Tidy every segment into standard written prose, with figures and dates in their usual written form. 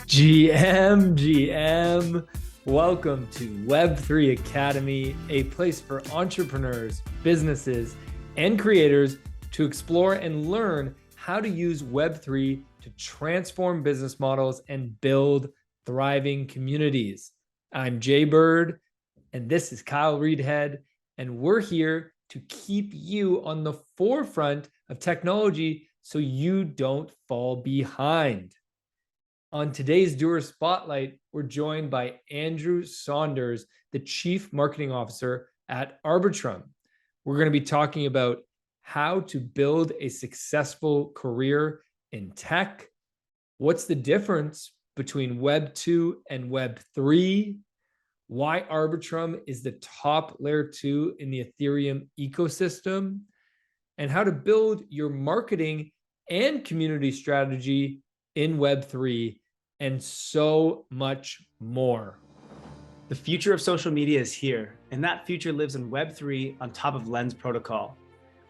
GM, welcome to Web3 Academy, a place for entrepreneurs, businesses, and creators to explore and learn how to use Web3 to transform business models and build thriving communities. I'm Jay Bird, and this is Kyle Reedhead, and we're here to keep you on the forefront of technology so you don't fall behind. On today's Doer Spotlight, we're joined by Andrew Saunders, the Chief Marketing Officer at Arbitrum. We're going to be talking about how to build a successful career in tech. What's the difference between Web 2 and Web 3? Why Arbitrum is the top layer 2 in the Ethereum ecosystem, and how to build your marketing and community strategy in Web 3, and so much more. The future of social media is here, and that future lives in Web 3 on top of Lens protocol.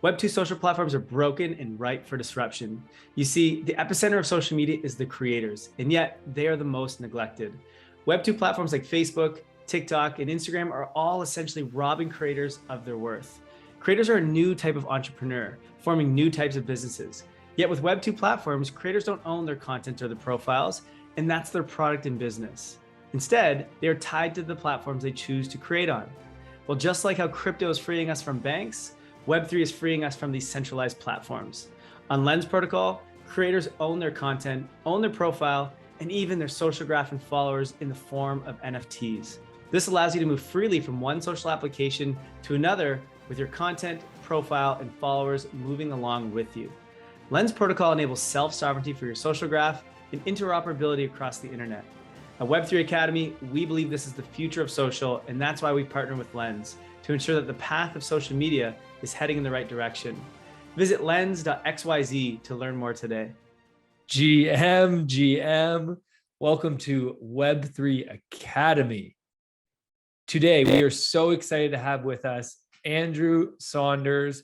Web 2 social platforms are broken and ripe for disruption. You see, the epicenter of social media is the creators, and yet they are the most neglected. Web 2 platforms like Facebook, TikTok, and Instagram are all essentially robbing creators of their worth. Creators are a new type of entrepreneur, forming new types of businesses. Yet with Web 2 platforms, creators don't own their content or their profiles, and that's their product and business. Instead, they are tied to the platforms they choose to create on. Well, just like how crypto is freeing us from banks, Web3 is freeing us from these centralized platforms. On Lens protocol, creators own their content, own their profile, and even their social graph and followers in the form of NFTs. This allows you to move freely from one social application to another with your content, profile, and followers moving along with you. Lens protocol enables self-sovereignty for your social graph and interoperability across the internet. At Web3 Academy, we believe this is the future of social, and that's why we partner with Lens to ensure that the path of social media is heading in the right direction. Visit lens.xyz to learn more today. GM, welcome to Web3 Academy. Today, we are so excited to have with us Andrew Saunders.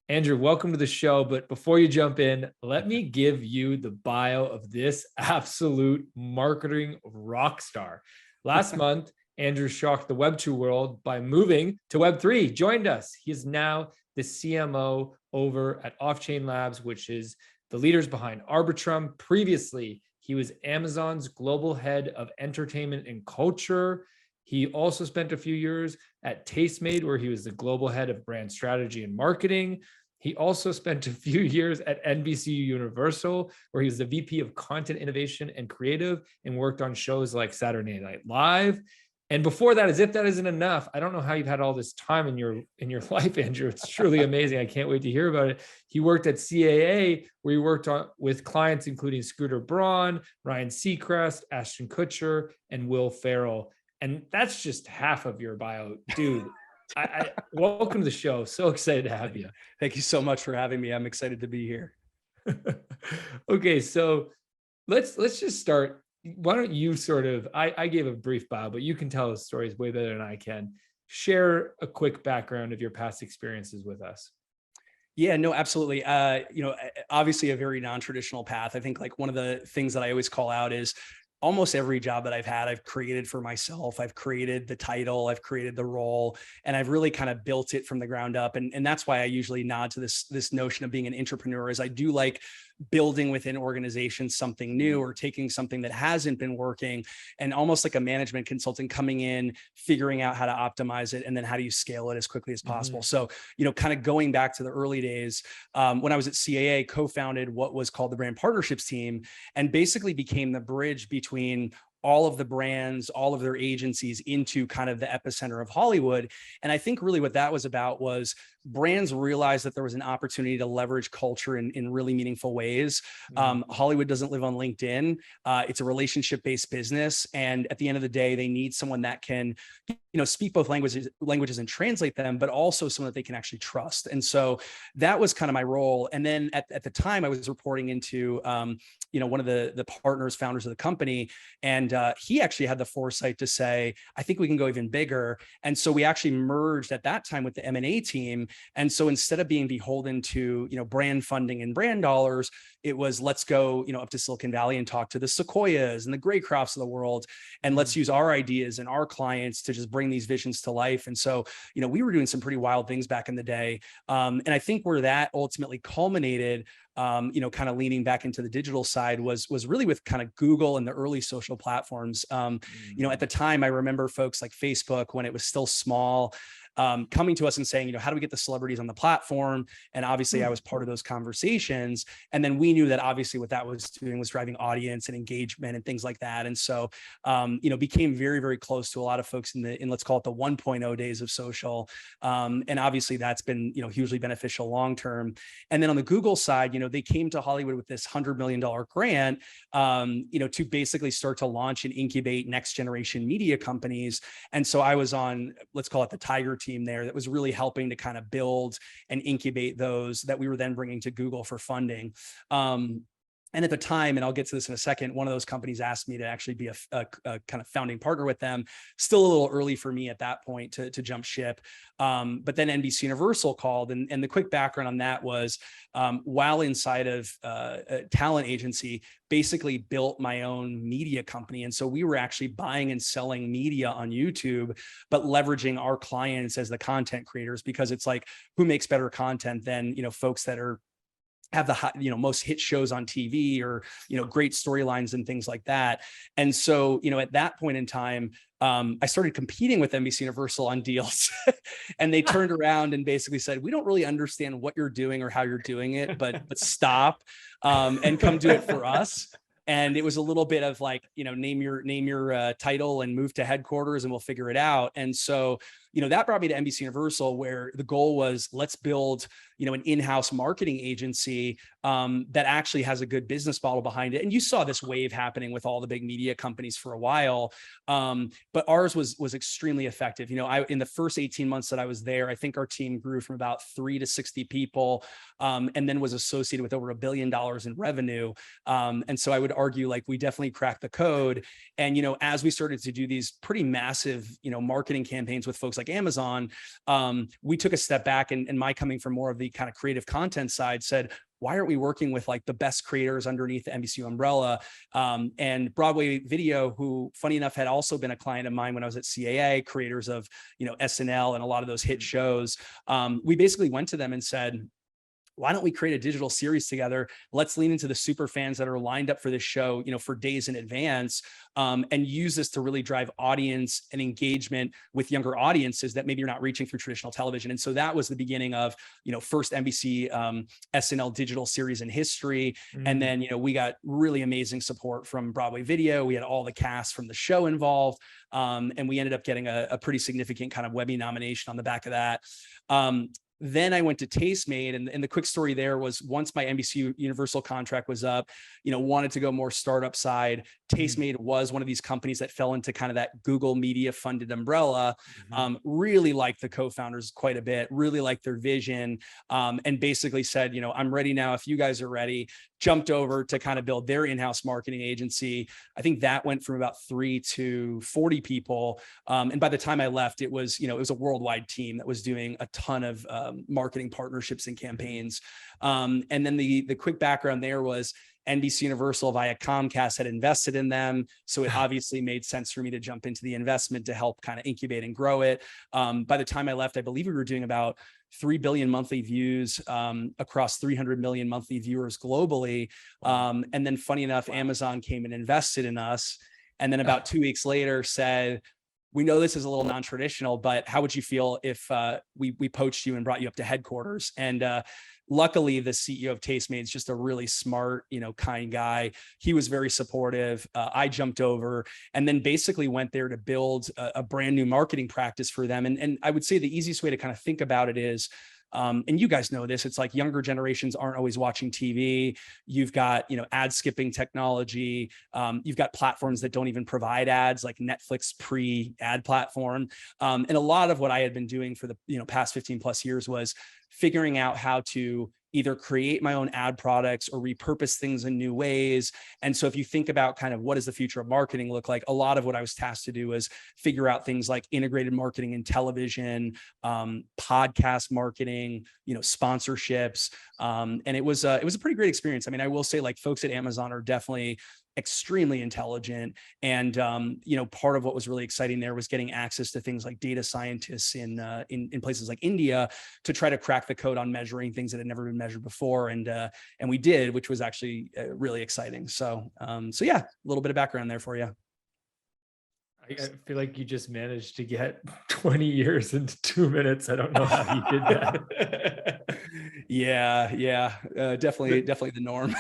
Andrew, welcome to the show. But before you jump in, let me give you the bio of this absolute marketing rock star. Last month, Andrew shocked the Web2 world by moving to Web3, joined us. He is now the CMO over at OffChain Labs, which is the leaders behind Arbitrum. Previously, he was Amazon's global head of entertainment and culture. He also spent a few years at Tastemade, where he was the global head of brand strategy and marketing. He also spent a few years at NBC Universal, where he was the VP of content innovation and creative and worked on shows like Saturday Night Live. And before that, as if that isn't enough, I don't know how you've had all this time in your life, Andrew. It's truly amazing. I can't wait to hear about it. He worked at CAA, where he worked with clients including Scooter Braun, Ryan Seacrest, Ashton Kutcher, and Will Ferrell. And that's just half of your bio, dude. I welcome to the show. So excited to have you. Thank you so much for having me. I'm excited to be here. Okay, so let's just start. Why don't you I gave a brief bio, but you can tell the stories way better than I can. Share a quick background of your past experiences with us. Yeah, no, absolutely. Obviously a very non-traditional path. I think like one of the things that I always call out is almost every job that I've had, I've created for myself. I've created the title, I've created the role, and I've really kind of built it from the ground up. And that's why I usually nod to this notion of being an entrepreneur, is I do like building within organizations something new, or taking something that hasn't been working, and almost like a management consultant coming in, figuring out how to optimize it, and then how do you scale it as quickly as possible. So, kind of going back to the early days, when I was at CAA, co-founded what was called the brand partnerships team, and basically became the bridge between all of the brands, all of their agencies into kind of the epicenter of Hollywood. And I think really what that was about was brands realized that there was an opportunity to leverage culture in really meaningful ways. Hollywood doesn't live on LinkedIn. It's a relationship-based business. And at the end of the day, they need someone that can, speak both languages and translate them, but also someone that they can actually trust. And so that was kind of my role. And then at the time I was reporting into, one of the partners, founders of the company. And he actually had the foresight to say, I think we can go even bigger. And so we actually merged at that time with the M&A team. And so instead of being beholden to, brand funding and brand dollars, it was, let's go, up to Silicon Valley and talk to the Sequoias and the Greycrofts of the world. And let's use our ideas and our clients to just bring these visions to life. And so, we were doing some pretty wild things back in the day. And I think where that ultimately culminated, kind of leaning back into the digital side was really with kind of Google and the early social platforms. At the time, I remember folks like Facebook, when it was still small, coming to us and saying, how do we get the celebrities on the platform? And obviously I was part of those conversations. And then we knew that obviously what that was doing was driving audience and engagement and things like that. And so, became very, very close to a lot of folks in let's call it the 1.0 days of social. And obviously that's been, hugely beneficial long-term. And then on the Google side, they came to Hollywood with this $100 million grant, to basically start to launch and incubate next generation media companies. And so I was on, let's call it the Tiger team there, that was really helping to kind of build and incubate those that we were then bringing to Google for funding. And at the time, and I'll get to this in a second, one of those companies asked me to actually be a kind of founding partner with them. Still a little early for me at that point to jump ship. But then NBC Universal called, and the quick background on that was, while inside of a talent agency, basically built my own media company. And so we were actually buying and selling media on YouTube, but leveraging our clients as the content creators, because it's like, who makes better content than, folks that have the most hit shows on TV, or great storylines and things like that. And so at that point in time, I started competing with NBC Universal on deals, and they turned around and basically said, "We don't really understand what you're doing or how you're doing it, but stop and come do it for us." And it was a little bit of like, name your title and move to headquarters and we'll figure it out. And so, that brought me to NBC Universal, where the goal was, let's build, an in-house marketing agency that actually has a good business model behind it. And you saw this wave happening with all the big media companies for a while. But ours was extremely effective. In the first 18 months that I was there, I think our team grew from about 3 to 60 people, and then was associated with over $1 billion in revenue. And so I would argue, like, we definitely cracked the code. And, as we started to do these pretty massive, marketing campaigns with folks like Amazon, we took a step back, and my coming from more of the kind of creative content side said, why aren't we working with like the best creators underneath the NBC umbrella? And Broadway Video, who funny enough had also been a client of mine when I was at CAA, creators of, SNL and a lot of those hit shows. We basically went to them and said, why don't we create a digital series together? Let's lean into the super fans that are lined up for this show, for days in advance, and use this to really drive audience and engagement with younger audiences that maybe you're not reaching through traditional television. And so that was the beginning of, first NBC SNL digital series in history. And then, we got really amazing support from Broadway Video. We had all the cast from the show involved. And we ended up getting a pretty significant kind of Webby nomination on the back of that. Then I went to Tastemade, and the quick story there was, once my NBC Universal contract was up, wanted to go more startup side. Tastemade was one of these companies that fell into kind of that Google media funded umbrella. Really liked the co-founders quite a bit, really liked their vision, and basically said, I'm ready now if you guys are ready. Jumped over to kind of build their in-house marketing agency. I think that went from about 3 to 40 people. And by the time I left, it was a worldwide team that was doing a ton of marketing partnerships and campaigns. And then the quick background there was, NBC Universal via Comcast had invested in them. So it obviously made sense for me to jump into the investment to help kind of incubate and grow it. By the time I left, I believe we were doing about 3 billion monthly views across 300 million monthly viewers globally. And then funny enough, Amazon came and invested in us. And then about 2 weeks later said, we know this is a little non-traditional, but how would you feel if we poached you and brought you up to headquarters? And luckily, the CEO of Tastemade is just a really smart, kind guy. He was very supportive. I jumped over and then basically went there to build a brand new marketing practice for them. And I would say the easiest way to kind of think about it is, and you guys know this, it's like younger generations aren't always watching TV. You've got, ad skipping technology. You've got platforms that don't even provide ads, like Netflix pre-ad platform. And a lot of what I had been doing for the, past 15 plus years was figuring out how to either create my own ad products or repurpose things in new ways. And so if you think about kind of what does the future of marketing look like, a lot of what I was tasked to do was figure out things like integrated marketing in television, podcast marketing, sponsorships. And it was a pretty great experience. I mean, I will say, like, folks at Amazon are definitely extremely intelligent. And, part of what was really exciting there was getting access to things like data scientists in places like India to try to crack the code on measuring things that had never been measured before. And we did, which was actually really exciting. So yeah, a little bit of background there for you. I feel like you just managed to get 20 years into 2 minutes. I don't know how you did that. Yeah. Definitely the norm.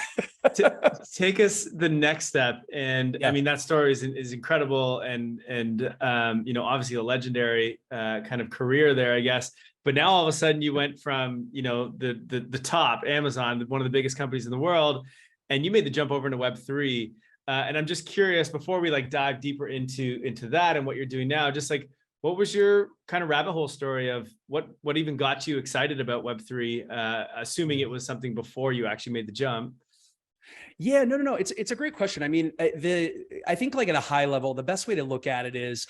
Take us the next step. And I mean, that story is incredible. And obviously a legendary kind of career there, I guess. But now all of a sudden you went from, the top, Amazon, one of the biggest companies in the world, and you made the jump over into Web3. And I'm just curious, before we dive deeper into that and what you're doing now, just what was your kind of rabbit hole story of what even got you excited about Web3, assuming it was something before you actually made the jump? Yeah, no. It's a great question. I mean, I think at a high level, the best way to look at it is,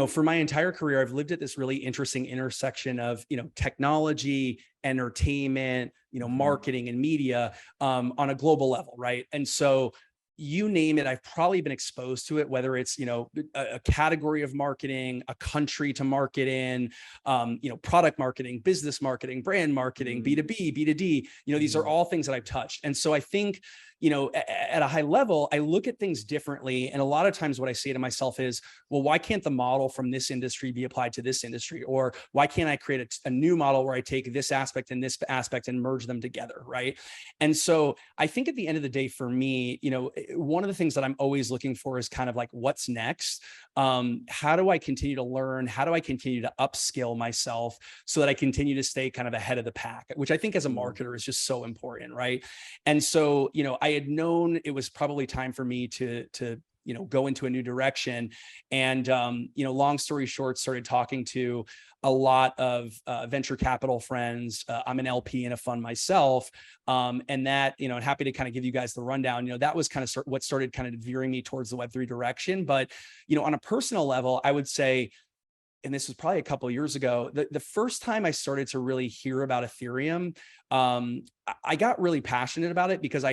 for my entire career, I've lived at this really interesting intersection of, technology, entertainment, marketing and media, on a global level. Right. And so you name it, I've probably been exposed to it, whether it's, a category of marketing, a country to market in, product marketing, business marketing, brand marketing, B2B, B2D, these are all things that I've touched. And so I think, at a high level, I look at things differently. And a lot of times what I say to myself is, well, why can't the model from this industry be applied to this industry? Or why can't I create a new model where I take this aspect and this aspect and merge them together, right? And so I think at the end of the day, for me, one of the things that I'm always looking for is kind of what's next? How do I continue to learn? How do I continue to upskill myself so that I continue to stay kind of ahead of the pack, which I think as a marketer is just so important, right? And so, I had known it was probably time for me to go into a new direction. And, long story short, started talking to a lot of venture capital friends. I'm an LP in a fund myself. And that, I'm happy to kind of give you guys the rundown. That was kind of what started kind of veering me towards the Web3 direction. But, on a personal level, I would say, and this was probably a couple of years ago, the first time I started to really hear about Ethereum, I got really passionate about it because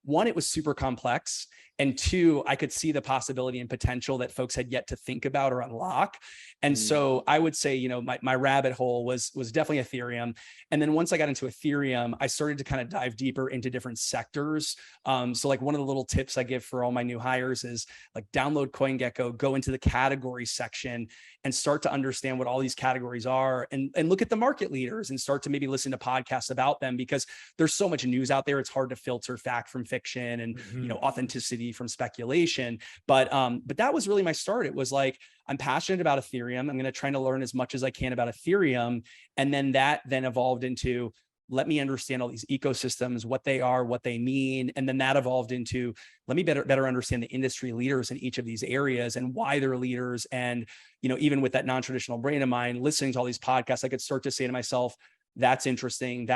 one, it was super complex. And two, I could see the possibility and potential that folks had yet to think about or unlock. And so I would say, my rabbit hole was definitely Ethereum. And then once I got into Ethereum, I started to kind of dive deeper into different sectors. So one of the little tips I give for all my new hires is download CoinGecko, go into the category section and start to understand what all these categories are and look at the market leaders and start to maybe listen to podcasts about them, because there's so much news out there. It's hard to filter fact from fiction and, authenticity from speculation. But that was really my start. It was I'm passionate about Ethereum. I'm going to try to learn as much as I can about Ethereum. And then that evolved into, let me understand all these ecosystems, what they are, what they mean. And then that evolved into, let me better understand the industry leaders in each of these areas and why they're leaders. And, even with that non-traditional brain of mine, listening to all these podcasts, I could start to say to myself, that's interesting.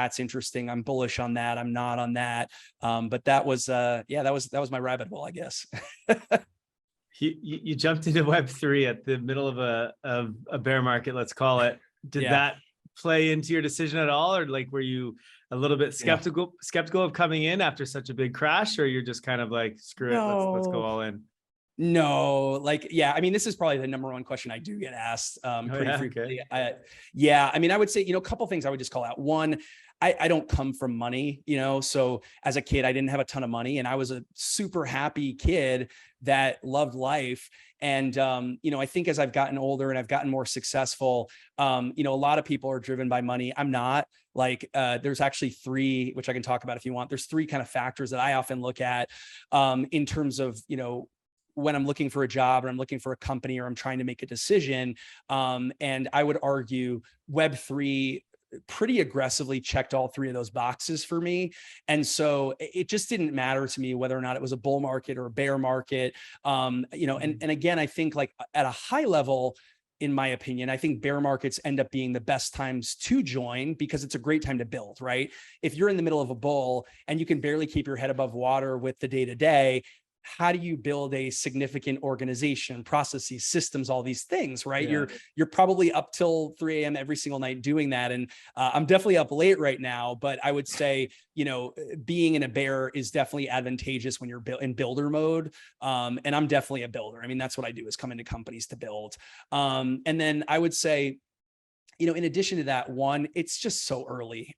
I'm bullish on that. I'm not on that. But that was my rabbit hole, I guess. You jumped into Web3 at the middle of a bear market, let's call it. Did that play into your decision at all? Or were you a little bit skeptical of coming in after such a big crash? Or you're just kind of screw it, let's go all in? No, I mean, this is probably the number one question I do get asked pretty frequently. Okay. I mean, I would say, a couple things I would just call out. One, I don't come from money, so as a kid, I didn't have a ton of money and I was a super happy kid that loved life. And, I think as I've gotten older and I've gotten more successful, a lot of people are driven by money. I'm not. There's actually three, which I can talk about if you want. There's three kind of factors that I often look at in terms of, when I'm looking for a job or I'm looking for a company or I'm trying to make a decision. And I would argue Web3 pretty aggressively checked all three of those boxes for me. And so it just didn't matter to me whether or not it was a bull market or a bear market. And again, I think at a high level, in my opinion. I think bear markets end up being the best times to join because it's a great time to build, right? If you're in the middle of a bull and you can barely keep your head above water with the day-to-day, how do you build a significant organization, processes, systems, all these things, right? Yeah. You're probably up till 3 a.m. every single night doing that. And I'm definitely up late right now, but I would say, being in a bear is definitely advantageous when you're in builder mode. And I'm definitely a builder. I mean, that's what I do, is come into companies to build. And then I would say, in addition to that, one, it's just so early.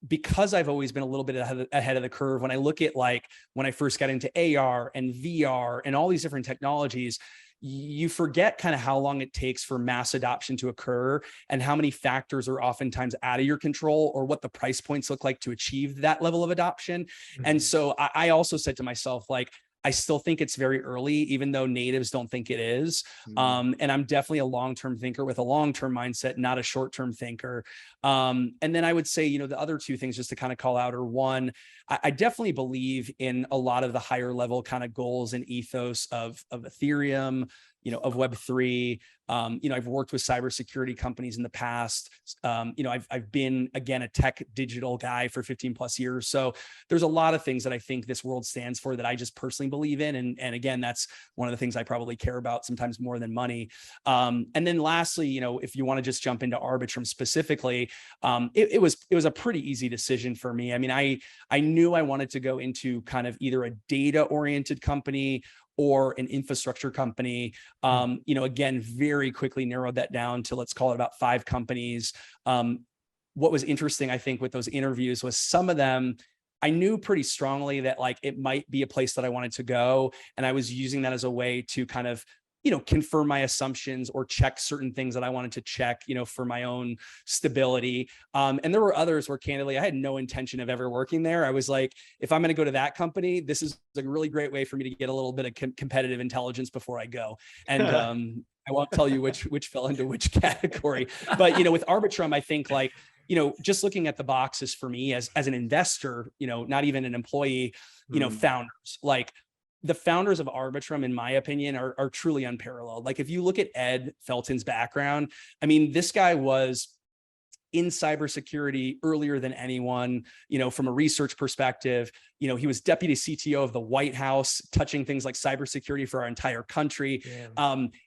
Because I've always been a little bit ahead of the curve, when I look at like when I first got into AR and VR and all these different technologies, you forget kind of how long it takes for mass adoption to occur and how many factors are oftentimes out of your control, or what the price points look like to achieve that level of adoption. Mm-hmm. And so I also said to myself, like, I still think it's very early, even though natives don't think it is. And I'm definitely a long-term thinker with a long-term mindset, not a short-term thinker. And then I would say, the other two things just to kind of call out are, one, I definitely believe in a lot of the higher level kind of goals and ethos of Ethereum, of Web3. I've worked with cybersecurity companies in the past. I've been, again, a tech digital guy for 15 plus years. So there's a lot of things that I think this world stands for that I just personally believe in. And again, that's one of the things I probably care about sometimes more than money. And then lastly, if you want to just jump into Arbitrum specifically, it was a pretty easy decision for me. I mean, I knew I wanted to go into kind of either a data oriented company or an infrastructure company. Again, very quickly narrowed that down to, let's call it, about 5 companies. What was interesting, I think, with those interviews was some of them, I knew pretty strongly that like it might be a place that I wanted to go. And I was using that as a way to kind of, confirm my assumptions or check certain things that I wanted to check, for my own stability. And there were others where, candidly, I had no intention of ever working there. I was like, if I'm going to go to that company, this is a really great way for me to get a little bit of competitive intelligence before I go. And I won't tell you which fell into which category, but, with Arbitrum, I think like, just looking at the boxes for me as an investor, not even an employee, founders, like, the founders of Arbitrum, in my opinion, are truly unparalleled. Like, if you look at Ed Felton's background, I mean, this guy was in cybersecurity earlier than anyone, from a research perspective. He was deputy CTO of the White House, touching things like cybersecurity for our entire country.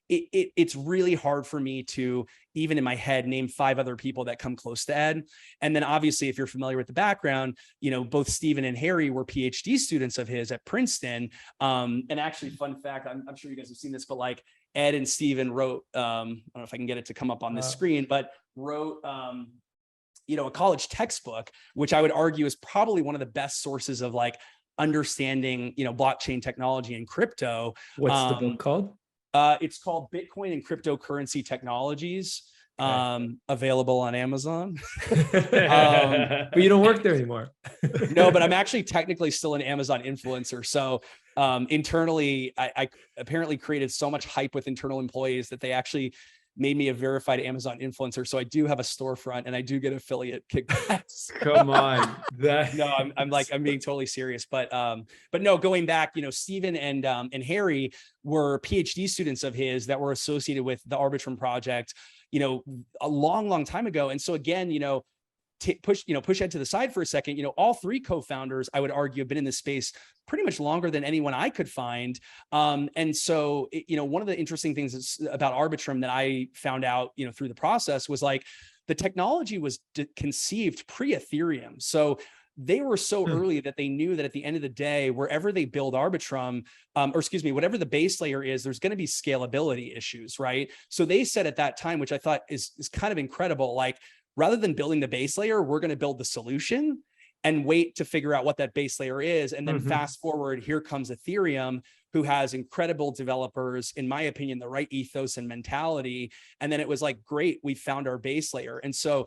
It's really hard for me to, even in my head, name 5 other people that come close to Ed. And then obviously, if you're familiar with the background, both Stephen and Harry were PhD students of his at Princeton. And actually, fun fact, I'm sure you guys have seen this, but like Ed and Stephen wrote, I don't know if I can get it to come up on this screen, but wrote, a college textbook, which I would argue is probably one of the best sources of like understanding, blockchain technology and crypto. What's the book called? It's called Bitcoin and Cryptocurrency Technologies. Available on Amazon. But you don't work there anymore. No, but I'm actually technically still an Amazon influencer. So internally, I apparently created so much hype with internal employees that they actually made me a verified Amazon influencer. So I do have a storefront and I do get affiliate kickbacks. Come on. No, I'm being totally serious, but no, going back, Stephen and Harry were PhD students of his that were associated with the Arbitrum project, a long time ago. And so again, push Ed to the side for a second, all 3 co-founders, I would argue, have been in this space pretty much longer than anyone I could find. And so, one of the interesting things about Arbitrum that I found out, through the process was like the technology was conceived pre-Ethereum. So they were so early that they knew that at the end of the day, wherever they build Arbitrum, whatever the base layer is, there's going to be scalability issues, right? So they said at that time, which I thought is kind of incredible, like, rather than building the base layer, we're going to build the solution and wait to figure out what that base layer is. And then fast forward, here comes Ethereum, who has incredible developers, in my opinion, the right ethos and mentality. And then it was like, great, we found our base layer. And so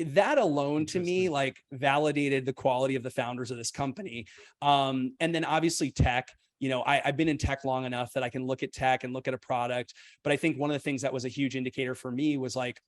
that alone to me, like, validated the quality of the founders of this company. And then obviously tech. I've been in tech long enough that I can look at tech and look at a product. But I think one of the things that was a huge indicator for me was like,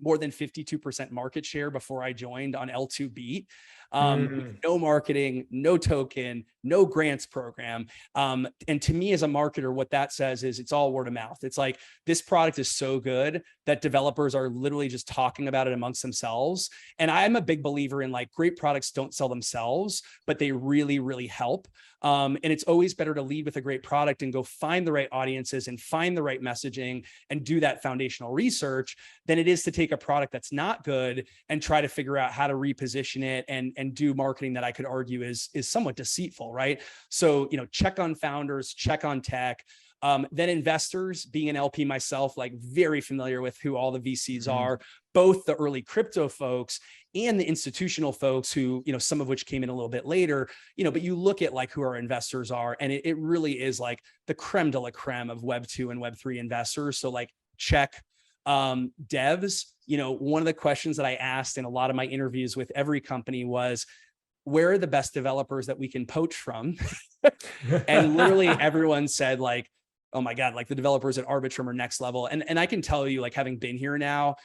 more than 52% market share before I joined on L2 Beat. Mm. No marketing, no token, no grants program. And to me as a marketer, what that says is it's all word of mouth. It's like, this product is so good that developers are literally just talking about it amongst themselves. And I'm a big believer in like, great products don't sell themselves, but they really, really help. And it's always better to lead with a great product and go find the right audiences and find the right messaging and do that foundational research than it is to take a product that's not good and try to figure out how to reposition it and do marketing that I could argue is somewhat deceitful, right? So, check on founders, check on tech. Then investors, being an LP myself, like very familiar with who all the VCs are, both the early crypto folks and the institutional folks who, some of which came in a little bit later, but you look at like who our investors are, and it really is like the creme de la creme of Web 2 and Web 3 investors. So like check. Devs, one of the questions that I asked in a lot of my interviews with every company was, where are the best developers that we can poach from? And literally everyone said like, oh my God, like the developers at Arbitrum are next level. And I can tell you, like having been here now,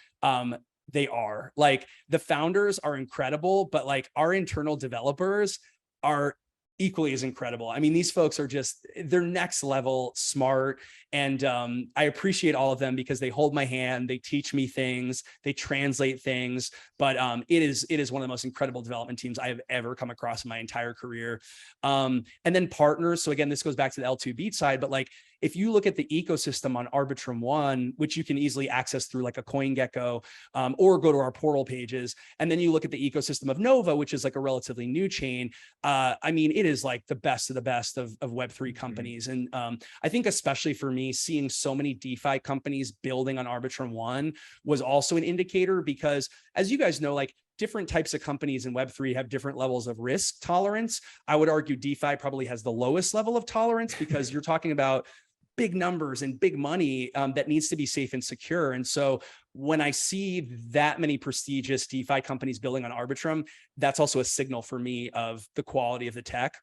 they are. Like the founders are incredible, but like our internal developers are equally as incredible. I mean, these folks are just, they're next level smart. And I appreciate all of them because they hold my hand, they teach me things, they translate things. But it is one of the most incredible development teams I have ever come across in my entire career. And then partners. So again, this goes back to the L2 Beat side, but like, if you look at the ecosystem on Arbitrum One, which you can easily access through like a CoinGecko, or go to our portal pages, and then you look at the ecosystem of Nova, which is like a relatively new chain. I mean, it is like the best of the best of Web3 companies. And I think especially for me, seeing so many DeFi companies building on Arbitrum One was also an indicator, because as you guys know, like different types of companies in Web3 have different levels of risk tolerance. I would argue DeFi probably has the lowest level of tolerance because you're talking about big numbers and big money that needs to be safe and secure. And so when I see that many prestigious DeFi companies building on Arbitrum, that's also a signal for me of the quality of the tech.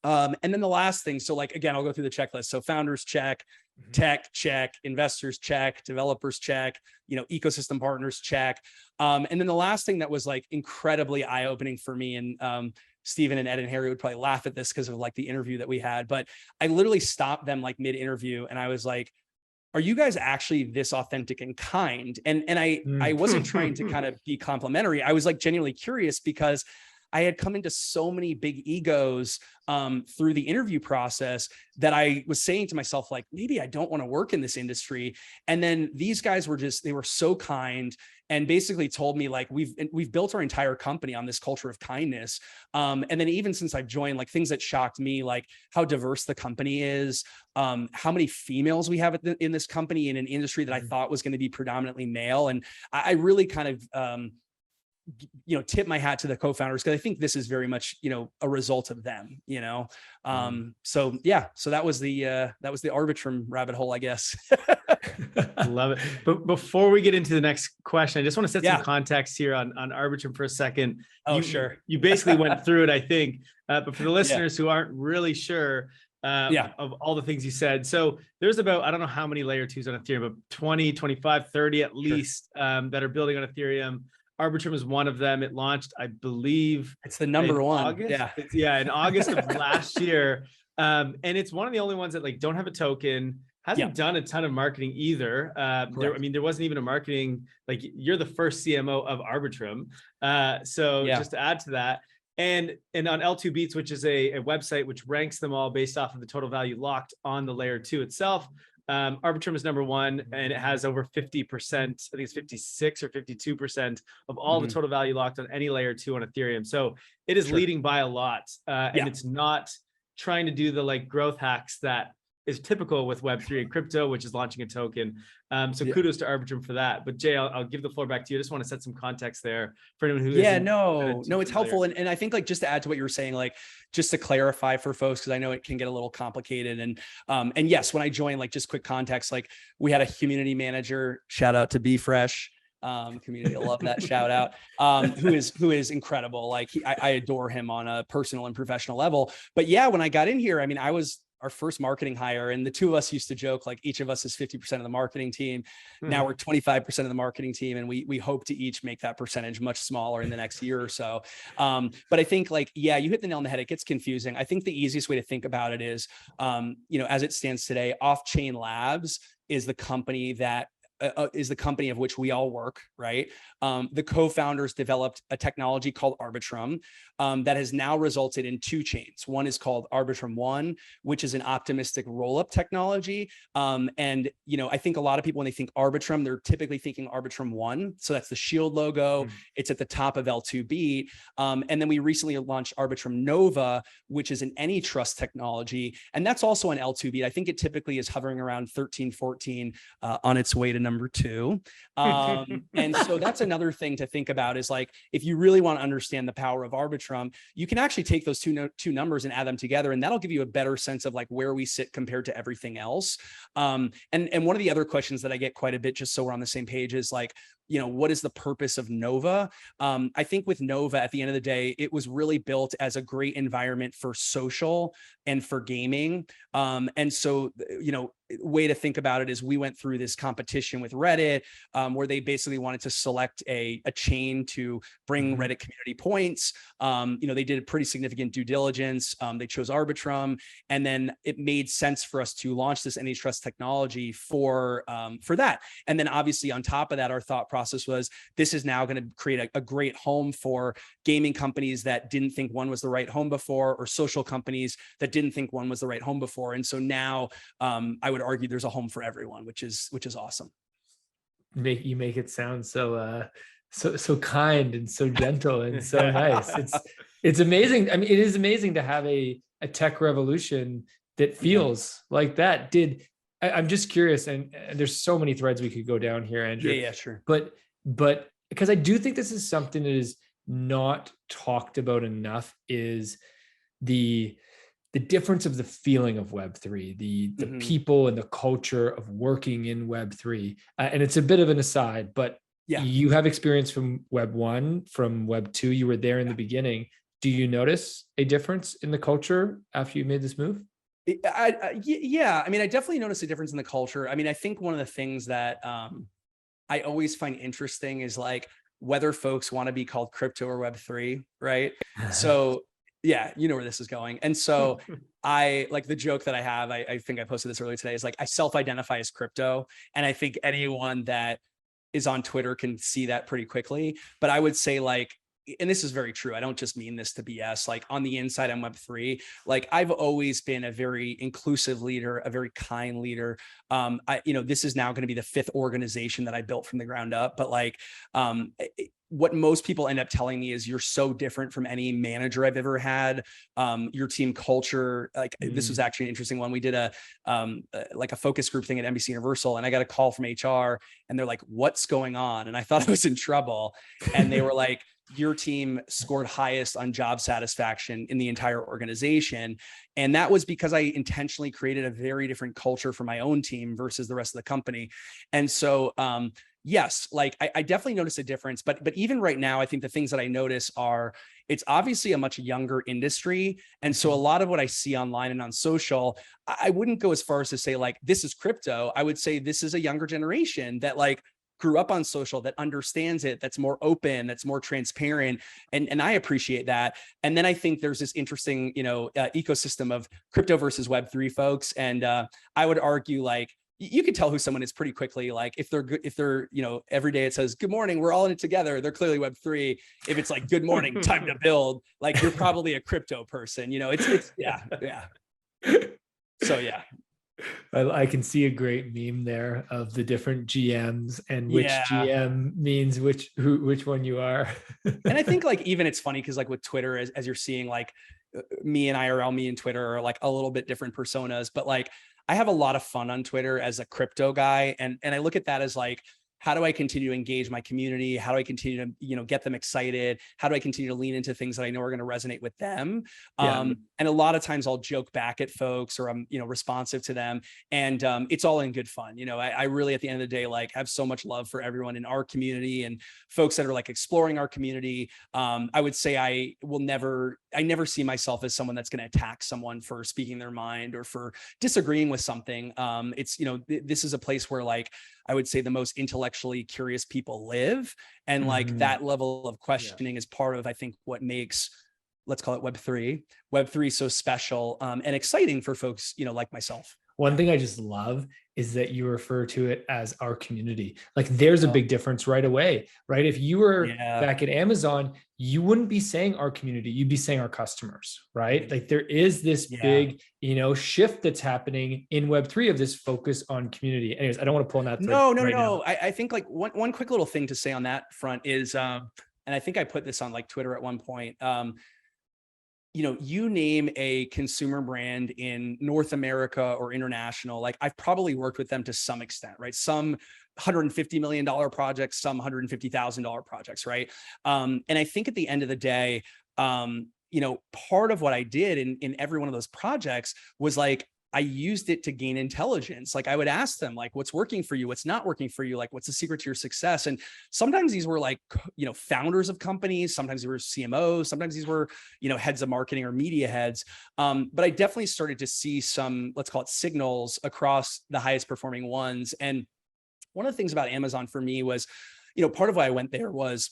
And then the last thing, so like, again, I'll go through the checklist. So founders check, tech check, investors check, developers check, ecosystem partners check. And then the last thing that was like incredibly eye-opening for me, and Stephen and Ed and Harry would probably laugh at this because of like the interview that we had, but I literally stopped them like mid-interview and I was like, are you guys actually this authentic and kind? And I wasn't trying to kind of be complimentary. I was like genuinely curious because I had come into so many big egos through the interview process that I was saying to myself, like, maybe I don't want to work in this industry. And then these guys were they were so kind and basically told me like, we've built our entire company on this culture of kindness. And then even since I've joined, like things that shocked me, like how diverse the company is, how many females we have in this company in an industry that I thought was going to be predominantly male. And I really kind of, tip my hat to the co-founders because I think this is very much, a result of them, So yeah, so that was the Arbitrum rabbit hole, I guess. Love it. But before we get into the next question, I just want to set some Yeah. context here on Arbitrum for a second. Oh, sure. You basically went through it, I think, but for the listeners who aren't really sure of all the things you said. So there's about, I don't know how many layer twos on Ethereum, but 20, 25, 30 at least that are building on Ethereum. Arbitrum is one of them. It launched, I believe, it's the number one. August. In August of last year. And it's one of the only ones that like don't have a token, hasn't done a ton of marketing either. There wasn't even a marketing, like you're the first CMO of Arbitrum. Just to add to that. And on L2 Beats, which is a website which ranks them all based off of the total value locked on the layer 2 itself. Arbitrum is number one, and it has over 50%, I think it's 56 or 52% of all the total value locked on any layer 2 on Ethereum. So it is leading by a lot. And it's not trying to do the like growth hacks that is typical with Web3 and crypto, which is launching a token. Kudos to Arbitrum for that. But Jay, I'll give the floor back to you. I just want to set some context there for anyone who it's helpful. And I think like just to add to what you were saying, like just to clarify for folks, because I know it can get a little complicated. And yes, when I joined, like just quick context, like we had a community manager, shout out to Be Fresh. Community, I love that shout out. Who is incredible. Like I adore him on a personal and professional level. But yeah, when I got in here, I mean, I was our first marketing hire, and the two of us used to joke like each of us is 50% of the marketing team. Now we're 25% of the marketing team, and we hope to each make that percentage much smaller in the next year or so. But I think like, yeah, you hit the nail on the head. It gets confusing. I think the easiest way to think about it is, as it stands today, OffChain Labs is the company that is the company of which we all work, right? The co-founders developed a technology called Arbitrum that has now resulted in two chains. One is called Arbitrum One, which is an optimistic roll-up technology. And I think a lot of people, when they think Arbitrum, they're typically thinking Arbitrum One. So that's the shield logo. It's at the top of L2Beat. And then we recently launched Arbitrum Nova, which is an AnyTrust technology. And that's also an L2Beat. I think it typically is hovering around 13, 14 on its way to number 2. And so that's another thing to think about is like, if you really want to understand the power of Arbitrum, you can actually take those two numbers and add them together. And that'll give you a better sense of like where we sit compared to everything else. And one of the other questions that I get quite a bit, just so we're on the same page, is like, what is the purpose of Nova? I think with Nova, at the end of the day, it was really built as a great environment for social and for gaming. And so, way to think about it is we went through this competition with Reddit, where they basically wanted to select a chain to bring Reddit community points. They did a pretty significant due diligence. They chose Arbitrum, and then it made sense for us to launch this AnyTrust technology for that. And then obviously on top of that, our thought process was this is now going to create a great home for gaming companies that didn't think one was the right home before, or social companies that didn't think one was the right home before. And so now I would argue there's a home for everyone, which is awesome. You make it sound so kind and so gentle and so nice. It's amazing. I mean, it is amazing to have a tech revolution that feels like that. I'm just curious, and there's so many threads we could go down here, Andrew. Yeah, sure. But because I do think this is something that is not talked about enough, is the difference of the feeling of Web3, the people and the culture of working in Web3. And it's a bit of an aside, but you have experience from Web 1, from Web 2. You were there in the beginning. Do you notice a difference in the culture after you made this move? Yeah. I mean, I definitely notice a difference in the culture. I mean, I think one of the things that I always find interesting is like whether folks want to be called crypto or Web3, right? So yeah, you know where this is going. And so I like the joke that I have, I think I posted this earlier today, is like I self-identify as crypto. And I think anyone that is on Twitter can see that pretty quickly. But I would say like, and this is very true, I don't just mean this to BS, like on the inside I'm Web3, like I've always been a very inclusive leader, a very kind leader. This is now going to be the 5th organization that I built from the ground up. But like, what most people end up telling me is you're so different from any manager I've ever had. Your team culture, like this was actually an interesting one. We did a focus group thing at NBC Universal, and I got a call from HR, and they're like, "What's going on?" And I thought I was in trouble, and they were like, "Your team scored highest on job satisfaction in the entire organization." And that was because I intentionally created a very different culture for my own team versus the rest of the company. And so, yes, like I definitely noticed a difference, but even right now, I think the things that I notice are, it's obviously a much younger industry. And so a lot of what I see online and on social, I wouldn't go as far as to say like, this is crypto. I would say this is a younger generation that like grew up on social, that understands it, that's more open, that's more transparent. And I appreciate that. And then I think there's this interesting, ecosystem of crypto versus Web3 folks. And I would argue like, you can tell who someone is pretty quickly. Like if they're, every day it says, "Good morning, we're all in it together," they're clearly Web3. If it's like, "Good morning, time to build," like you're probably a crypto person, it's yeah. So yeah. I can see a great meme there of the different GMs and which GM means which one you are. And I think like, even it's funny because like with Twitter, as you're seeing, like me and IRL, me and Twitter are like a little bit different personas, but like I have a lot of fun on Twitter as a crypto guy. And I look at that as like, how do I continue to engage my community? How do I continue to, get them excited? How do I continue to lean into things that I know are going to resonate with them? And a lot of times I'll joke back at folks, or I'm, responsive to them, and it's all in good fun. I really, at the end of the day, like, have so much love for everyone in our community and folks that are like exploring our community. I would say I never see myself as someone that's going to attack someone for speaking their mind or for disagreeing with something. It's, this is a place where, like, I would say the most intellectually curious people live. And like that level of questioning is part of, I think, what makes, let's call it Web3 so special and exciting for folks, like myself. One thing I just love is that you refer to it as our community. Like, there's a big difference right away, right? If you were back at Amazon, you wouldn't be saying our community, you'd be saying our customers, right? Like, there is this big, shift that's happening in Web3 of this focus on community. Anyways, I don't want to pull on that. No. I think like one quick little thing to say on that front is, and I think I put this on like Twitter at one point, you name a consumer brand in North America or international, like, I've probably worked with them to some extent, right? Some $150 million projects, some $150,000 projects, right? And I think at the end of the day, part of what I did in every one of those projects was, like, I used it to gain intelligence. Like, I would ask them, like, what's working for you? What's not working for you? Like, what's the secret to your success? And sometimes these were like, founders of companies. Sometimes they were CMOs. Sometimes these were, heads of marketing or media heads. But I definitely started to see some, let's call it, signals across the highest performing ones. And one of the things about Amazon for me was, part of why I went there was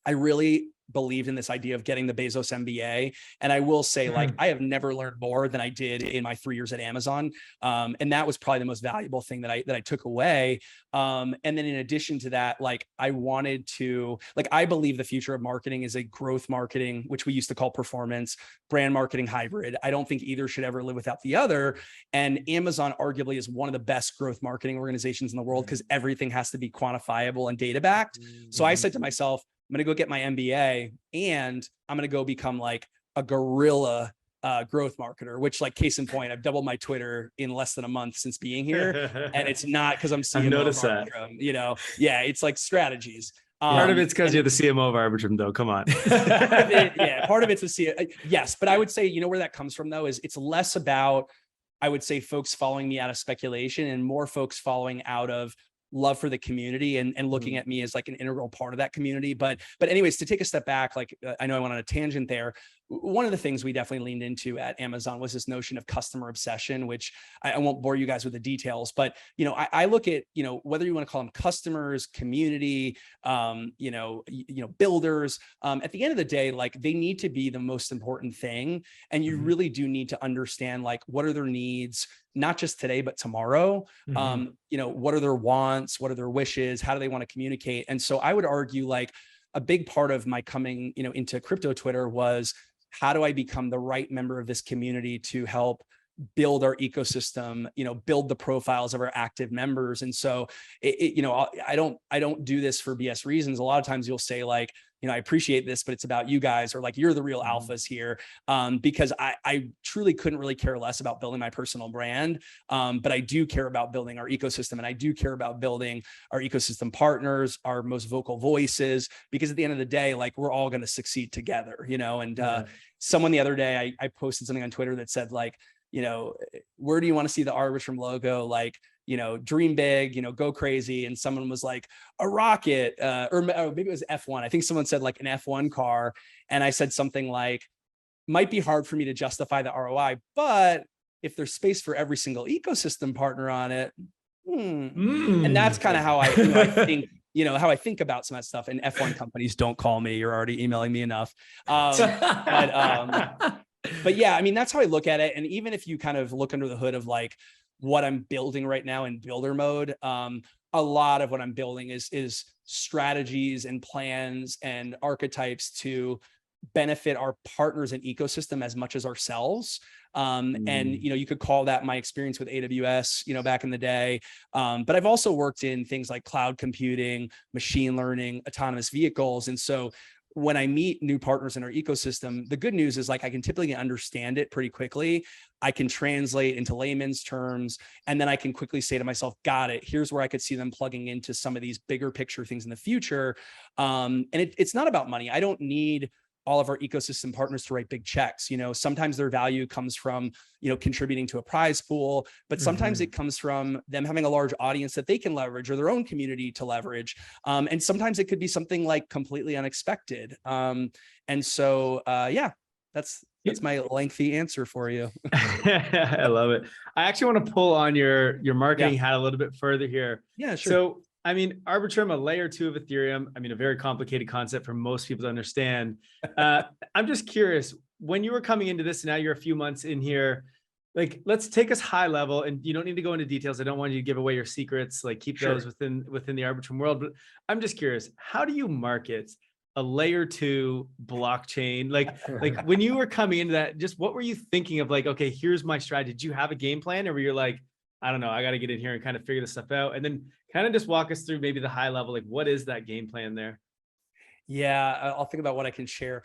I really believed in this idea of getting the Bezos MBA. And I will say, like, I have never learned more than I did in my 3 years at Amazon. And that was probably the most valuable thing that I took away. And then in addition to that, like, I wanted to, like, I believe the future of marketing is a growth marketing, which we used to call performance, brand marketing hybrid. I don't think either should ever live without the other. And Amazon arguably is one of the best growth marketing organizations in the world, because everything has to be quantifiable and data backed. So I said to myself, I'm going to go get my MBA, and I'm going to go become like a guerrilla growth marketer, which, like, case in point, I've doubled my Twitter in less than a month since being here. And it's not because I'm CMO I've noticed of Arbitrum, it's like strategies. Part of it's because you're the CMO of Arbitrum, though. Come on. Part of it's yes. But I would say, where that comes from, though, is it's less about, I would say, folks following me out of speculation and more folks following out of love for the community and looking at me as like an integral part of that community. But anyways, to take a step back, like, I know I went on a tangent there. One of the things we definitely leaned into at Amazon was this notion of customer obsession, which I won't bore you guys with the details, but, I look at, whether you want to call them customers, community, builders, at the end of the day, like, they need to be the most important thing. And you really do need to understand, like, what are their needs, not just today, but tomorrow. What are their wants? What are their wishes? How do they want to communicate? And so I would argue, like, a big part of my coming, into crypto Twitter was, how do I become the right member of this community to help build our ecosystem, build the profiles of our active members? And so I don't do this for BS reasons. A lot of times you'll say, like, I appreciate this, but it's about you guys, or like, you're the real alphas here. Because I truly couldn't really care less about building my personal brand. But I do care about building our ecosystem, and I do care about building our ecosystem partners, our most vocal voices, because at the end of the day, like, we're all going to succeed together, and someone the other day, I posted something on Twitter that said, like, where do you want to see the Arbitrum logo? Like, dream big, go crazy. And someone was like, a rocket, or maybe it was F1. I think someone said like an F1 car. And I said something like, might be hard for me to justify the ROI, but if there's space for every single ecosystem partner on it, and that's kind of how I think, how I think about some of that stuff. And F1 companies, don't call me. You're already emailing me enough. But yeah, I mean, that's how I look at it. And even if you kind of look under the hood of like what I'm building right now in builder mode, a lot of what I'm building is strategies and plans and archetypes to benefit our partners and ecosystem as much as ourselves. And, you could call that my experience with AWS, back in the day. But I've also worked in things like cloud computing, machine learning, autonomous vehicles. And so when I meet new partners in our ecosystem, the good news is like I can typically understand it pretty quickly. I can translate into layman's terms, and then I can quickly say to myself, got it. Here's where I could see them plugging into some of these bigger picture things in the future. And it's not about money. I don't need all of our ecosystem partners to write big checks. Sometimes their value comes from, contributing to a prize pool, but sometimes it comes from them having a large audience that they can leverage or their own community to leverage. And sometimes it could be something like completely unexpected. And so, that's my lengthy answer for you. I love it. I actually want to pull on your marketing hat a little bit further here. Yeah, sure. So, Arbitrum, a layer 2 of Ethereum, a very complicated concept for most people to understand. I'm just curious, when you were coming into this, and now you're a few months in here, like, let's take us high level, and you don't need to go into details. I don't want you to give away your secrets, like keep those within the Arbitrum world. But I'm just curious, how do you market a layer 2 blockchain? Like when you were coming into that, just what were you thinking of? Like, okay, here's my strategy. Did you have a game plan, or were you like, I don't know, I got to get in here and kind of figure this stuff out? And then kind of just walk us through maybe the high level, like what is that game plan there? Yeah, I'll think about what I can share.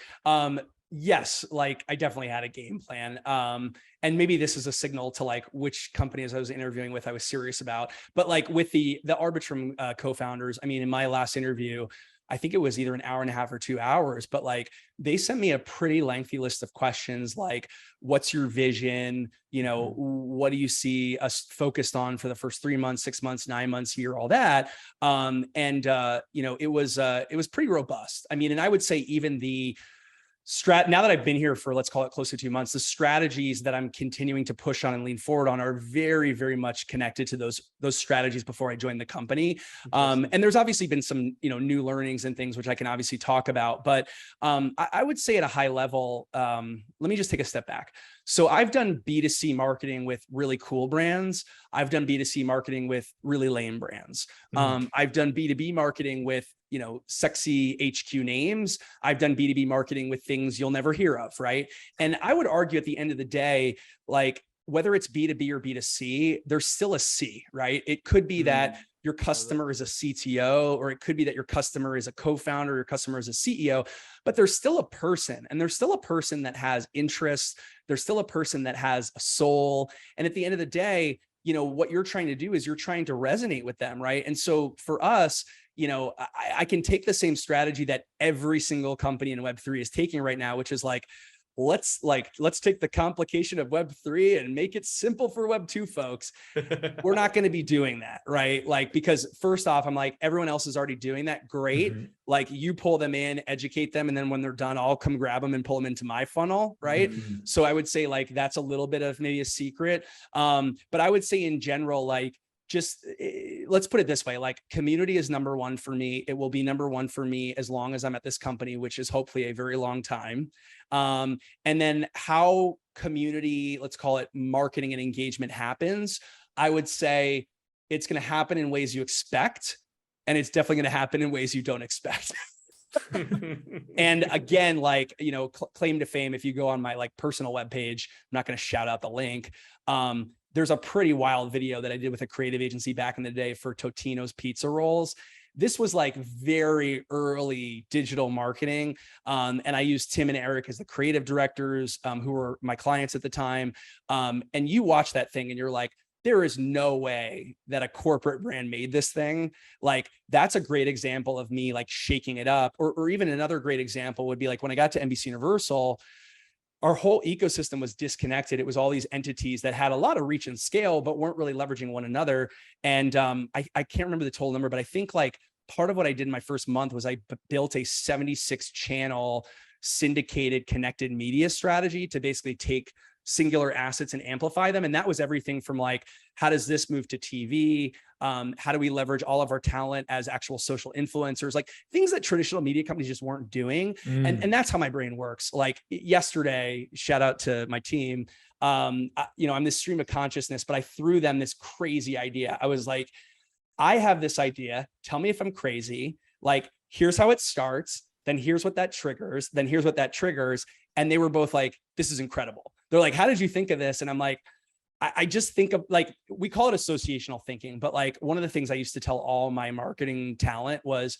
Yes, like I definitely had a game plan. And maybe this is a signal to like which companies I was interviewing with, I was serious about. But like with the Arbitrum co-founders, in my last interview, I think it was either an hour and a half or 2 hours, but like they sent me a pretty lengthy list of questions like, what's your vision? What do you see us focused on for the first 3 months, 6 months, 9 months, year, all that. It was pretty robust. And I would say even the now that I've been here for, let's call it close to 2 months, the strategies that I'm continuing to push on and lean forward on are very, very much connected to those strategies before I joined the company. And there's obviously been some, new learnings and things which I can obviously talk about, but I would say at a high level, let me just take a step back. So I've done B2C marketing with really cool brands. I've done B2C marketing with really lame brands. I've done B2B marketing with, sexy HQ names. I've done B2B marketing with things you'll never hear of, right? And I would argue at the end of the day, like whether it's B2B or B2C, there's still a C, right? It could be that your customer is a CTO, or it could be that your customer is a co-founder, your customer is a CEO, but there's still a person, and there's still a person that has interests. There's still a person that has a soul. And at the end of the day, what you're trying to do is you're trying to resonate with them, right? And so for us, I can take the same strategy that every single company in Web3 is taking right now, which is let's take the complication of Web3 and make it simple for Web2 folks. We're not going to be doing that, right? Because first off, I'm like, everyone else is already doing that. Great. Like you pull them in, educate them. And then when they're done, I'll come grab them and pull them into my funnel. Right. So I would say that's a little bit of maybe a secret. But I would say in general, let's put it this way, community is number one for me. It will be number one for me as long as I'm at this company, which is hopefully a very long time. And then how community, let's call it marketing and engagement happens, I would say it's going to happen in ways you expect, and it's definitely going to happen in ways you don't expect. And again, claim to fame, if you go on my personal webpage, I'm not going to shout out the link. There's a pretty wild video that I did with a creative agency back in the day for Totino's pizza rolls. This was very early digital marketing. And I used Tim and Eric as the creative directors, who were my clients at the time. And you watch that thing and you're like, there is no way that a corporate brand made this thing. That's a great example of me shaking it up. Or even another great example would be when I got to NBC Universal, our whole ecosystem was disconnected. It was all these entities that had a lot of reach and scale, but weren't really leveraging one another. And I can't remember the total number, but I think part of what I did in my first month was I built a 76 channel syndicated connected media strategy to basically take singular assets and amplify them. And that was everything from how does this move to TV? How do we leverage all of our talent as actual social influencers? Things that traditional media companies just weren't doing. And that's how my brain works. Yesterday, shout out to my team. I'm this stream of consciousness, but I threw them this crazy idea. I was like, I have this idea. Tell me if I'm crazy. Here's how it starts. Then here's what that triggers. Then here's what that triggers. And they were both like, this is incredible. They're like, how did you think of this? And I'm like, I just think of we call it associational thinking, but one of the things I used to tell all my marketing talent was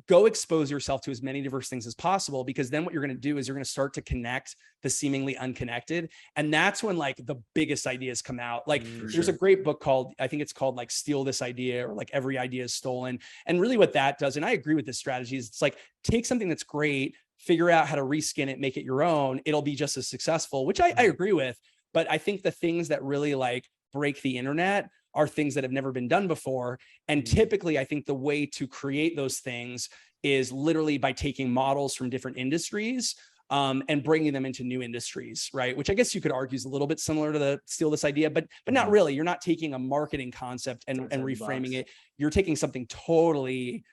go expose yourself to as many diverse things as possible, because then what you're going to do is you're going to start to connect the seemingly unconnected. And that's when like the biggest ideas come out. Like there's a great book called, I think it's called like Steal This Idea, or like Every Idea is Stolen. And really what that does, and I agree with this strategy, is it's like, take something that's great, figure out how to reskin it, make it your own. It'll be just as successful, which I agree with. But I think the things that really like break the internet are things that have never been done before. And typically, I think the way to create those things is literally by taking models from different industries and bringing them into new industries, right? Which I guess you could argue is a little bit similar to the Steal This Idea, but not really. You're not taking a marketing concept and reframing it. You're taking something totally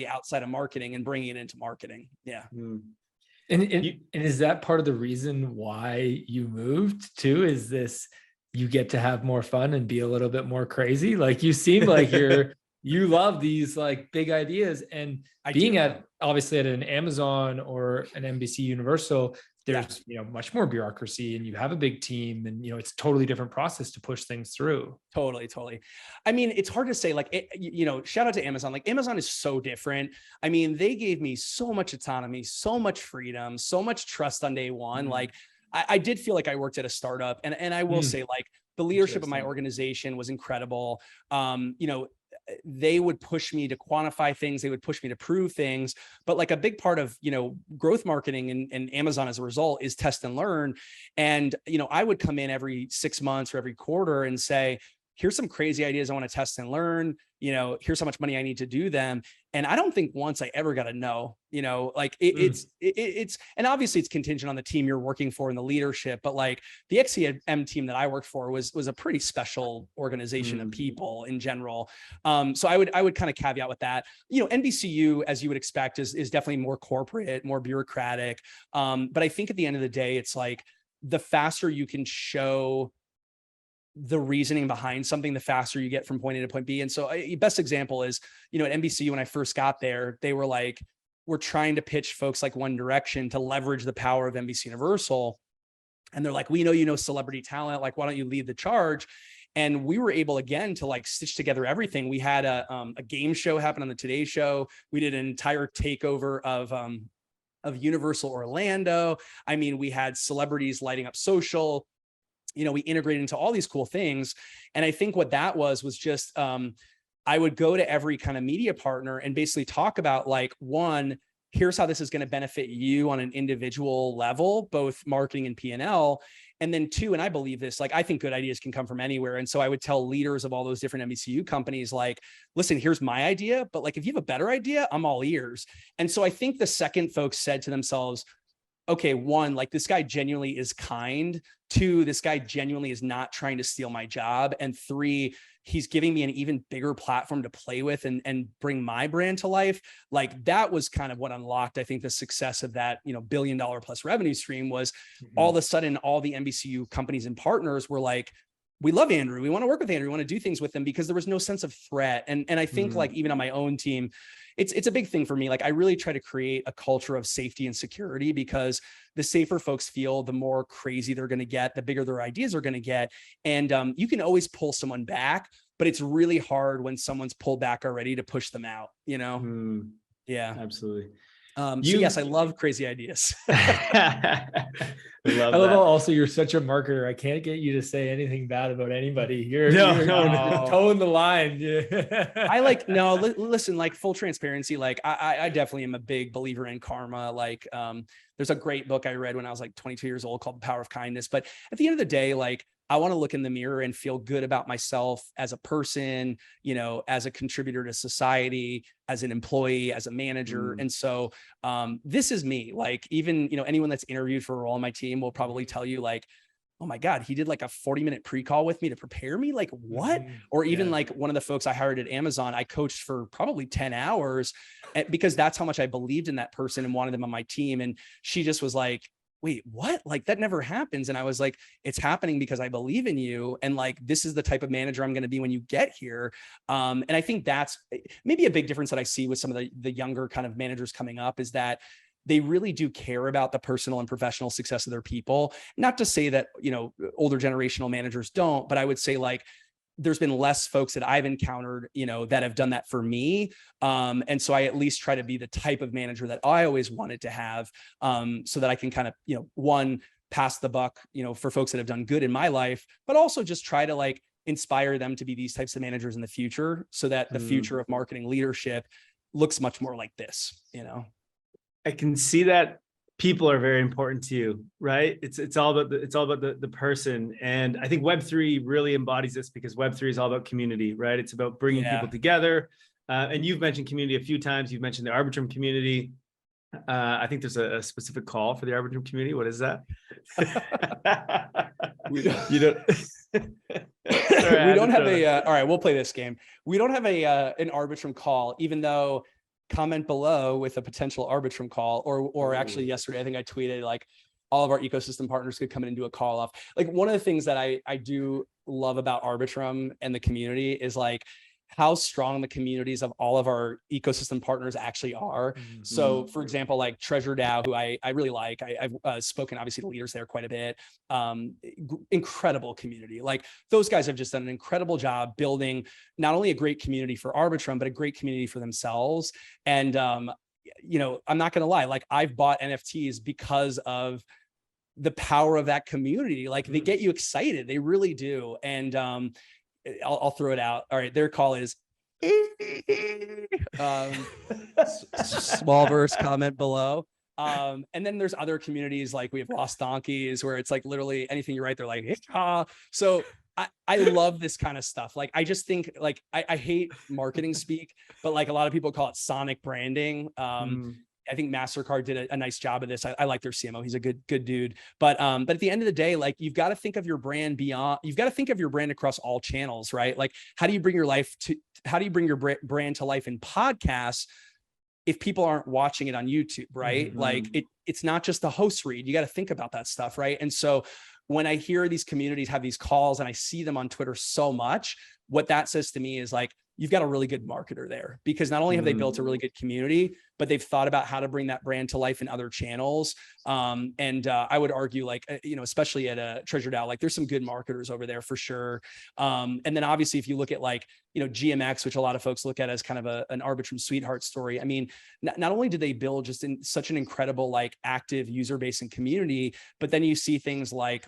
outside of marketing and bringing it into marketing. Yeah. And is that part of the reason why you moved too? Is this, you get to have more fun and be a little bit more crazy? Like you seem like you love these like big ideas, and being obviously at an Amazon or an NBC Universal, there's, much more bureaucracy, and you have a big team, and, it's a totally different process to push things through. Totally. I mean, it's hard to say, like, shout out to Amazon. Like Amazon is so different. I mean, they gave me so much autonomy, so much freedom, so much trust on day one. Like I did feel like I worked at a startup, and I will say, like, the leadership of my organization was incredible. They would push me to quantify things. They would push me to prove things. But like a big part of, growth marketing and Amazon as a result is test and learn. And, I would come in every 6 months or every quarter and say, here's some crazy ideas I want to test and learn, here's how much money I need to do them. And I don't think once I ever got to know, like it's, and obviously it's contingent on the team you're working for and the leadership, but like the XCM team that I worked for was a pretty special organization of people in general. So I would kind of caveat with that. NBCU, as you would expect, is definitely more corporate, more bureaucratic. But I think at the end of the day, it's like the faster you can show the reasoning behind something, the faster you get from point A to point B. And so best example is, at NBC, when I first got there, they were like, we're trying to pitch folks like One Direction to leverage the power of NBC Universal. And they're like, we know, celebrity talent, like, why don't you lead the charge? And we were able again to like stitch together everything. We had a game show happen on the Today Show. We did an entire takeover of Universal Orlando. I mean, we had celebrities lighting up social. We integrated into all these cool things. And I think what that was just, I would go to every kind of media partner and basically talk about like, one, here's how this is going to benefit you on an individual level, both marketing and P&L. And then two, and I believe this, like, I think good ideas can come from anywhere. And so I would tell leaders of all those different NBCU companies, like, listen, here's my idea, but like, if you have a better idea, I'm all ears. And so I think the second folks said to themselves, okay, one, like this guy genuinely is kind. Two, this guy genuinely is not trying to steal my job. And three, he's giving me an even bigger platform to play with and bring my brand to life. Like that was kind of what unlocked, I think, the success of that, $1 billion plus revenue stream was all of a sudden, all the NBCU companies and partners were like, we love Andrew. We want to work with Andrew. We want to do things with him, because there was no sense of threat. And I think like even on my own team, it's a big thing for me. Like I really try to create a culture of safety and security, because the safer folks feel, the more crazy they're going to get, the bigger their ideas are going to get. And you can always pull someone back, but it's really hard when someone's pulled back already to push them out, Yeah, absolutely. So yes, I love crazy ideas. I love how also you're such a marketer. I can't get you to say anything bad about anybody. You're towing the line. Listen, like full transparency. Like I definitely am a big believer in karma. Like there's a great book I read when I was like 22 years old called The Power of Kindness. But at the end of the day, like I want to look in the mirror and feel good about myself as a person, as a contributor to society, as an employee, as a manager. And so this is me. Like even, anyone that's interviewed for a role on my team will probably tell you like, oh my God, he did like a 40-minute pre-call with me to prepare me. Like what? Or even like one of the folks I hired at Amazon, I coached for probably 10 hours because that's how much I believed in that person and wanted them on my team. And she just was like, wait, what? Like that never happens. And I was like, it's happening because I believe in you. And like, this is the type of manager I'm going to be when you get here. And I think that's maybe a big difference that I see with some of the younger kind of managers coming up, is that they really do care about the personal and professional success of their people. Not to say that, older generational managers don't, but I would say like, there's been less folks that I've encountered, that have done that for me. And so I at least try to be the type of manager that I always wanted to have, so that I can kind of, one, pass the buck, for folks that have done good in my life, but also just try to like inspire them to be these types of managers in the future, so that the future of marketing leadership looks much more like this, I can see that people are very important to you, right? It's all about the person. And I think Web3 really embodies this, because Web3 is all about community, right? It's about bringing people together. And you've mentioned community a few times. You've mentioned the Arbitrum community. I think there's a specific call for the Arbitrum community. What is that? You don't. Sorry, we don't have all right, we'll play this game. We don't have an Arbitrum call, even though comment below with a potential Arbitrum call, or actually yesterday, I think I tweeted like all of our ecosystem partners could come in and do a call off. Like, one of the things that I do love about Arbitrum and the community is like how strong the communities of all of our ecosystem partners actually are. Mm-hmm. So for example, like Treasure DAO, who I really like, I've spoken obviously to leaders there quite a bit. Incredible community. Like, those guys have just done an incredible job building not only a great community for Arbitrum, but a great community for themselves. And, I'm not going to lie, like, I've bought NFTs because of the power of that community. Like, they get you excited. They really do. And, I'll throw it out. All right. Their call is small verse comment below. And then there's other communities, like we have Lost Donkeys, where it's like literally anything you write, they're like, ah. So I love this kind of stuff. Like, I just think like, I hate marketing speak, but like a lot of people call it sonic branding. I think MasterCard did a nice job of this. I like their CMO. He's a good dude. But at the end of the day, like, you've got to think of your brand you've got to think of your brand across all channels, right? Like, how do you bring your brand to life in podcasts if people aren't watching it on YouTube, right? Mm-hmm. Like, it's not just a host read. You got to think about that stuff, right? And so when I hear these communities have these calls and I see them on Twitter so much, what that says to me is like, you've got a really good marketer there, because not only have they built a really good community, but they've thought about how to bring that brand to life in other channels. I would argue, like, especially at Treasure DAO, like, there's some good marketers over there for sure. And then obviously, if you look at like, GMX, which a lot of folks look at as kind of an Arbitrum sweetheart story. I mean, not only did they build just in such an incredible, like, active user base and community, but then you see things like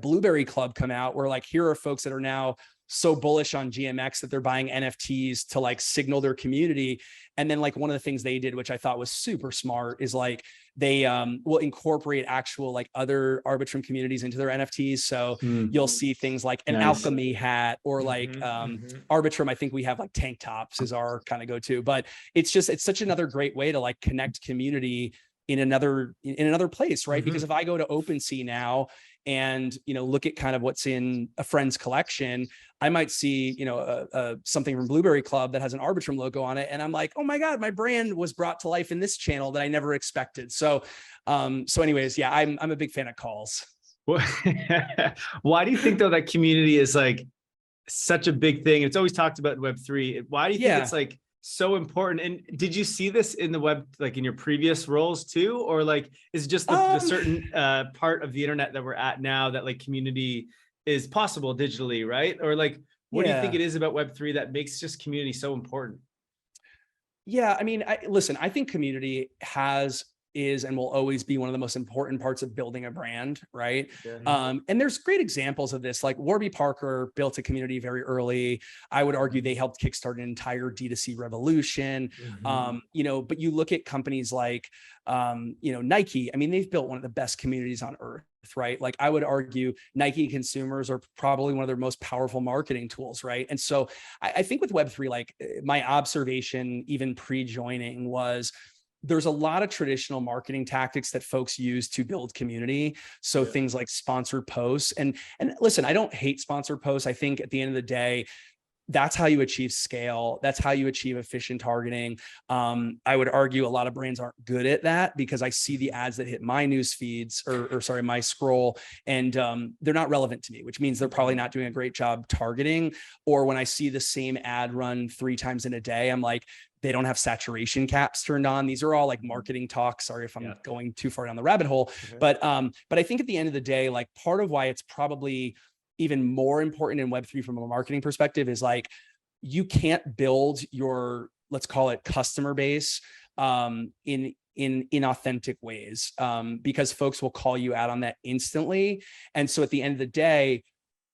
Blueberry Club come out, where like, here are folks that are now so bullish on GMX that they're buying NFTs to like signal their community. And then like, one of the things they did, which I thought was super smart, is like, they will incorporate actual like other Arbitrum communities into their NFTs. So you'll see things like an alchemy hat, or like Arbitrum. I think we have like tank tops is our kind of go-to, but it's such another great way to like connect community in another place, right? Because if I go to OpenSea now and, look at kind of what's in a friend's collection, I might see, something from Blueberry Club that has an Arbitrum logo on it. And I'm like, oh my God, my brand was brought to life in this channel that I never expected. So anyways, yeah, I'm a big fan of calls. Why do you think though, that community is like such a big thing? It's always talked about in Web3. Why do you think it's like so important? And did you see this in the web, like in your previous roles too? Or like, is it just the certain part of the internet that we're at now that like community is possible digitally, right? Or like, what do you think it is about Web3 that makes just community so important? Yeah, I mean, listen, I think community is and will always be one of the most important parts of building a brand, right? And there's great examples of this. Like Warby Parker built a community very early. I would argue they helped kickstart an entire D2C revolution. But you look at companies like, Nike. I mean, they've built one of the best communities on earth, right? Like, I would argue Nike consumers are probably one of their most powerful marketing tools, right? And so I think with Web3, like, my observation even pre-joining was, there's a lot of traditional marketing tactics that folks use to build community. So things like sponsored posts, and listen, I don't hate sponsored posts. I think at the end of the day, that's how you achieve scale. That's how you achieve efficient targeting. I would argue a lot of brands aren't good at that, because I see the ads that hit my news feeds or my scroll, and they're not relevant to me, which means they're probably not doing a great job targeting. Or when I see the same ad run 3 times in a day, I'm like, they don't have saturation caps turned on. These are all like marketing talk. Sorry if I'm going too far down the rabbit hole, but I think at the end of the day, like, part of why it's probably even more important in Web3 from a marketing perspective is like, you can't build your, let's call it customer base in inauthentic ways because folks will call you out on that instantly. And so at the end of the day,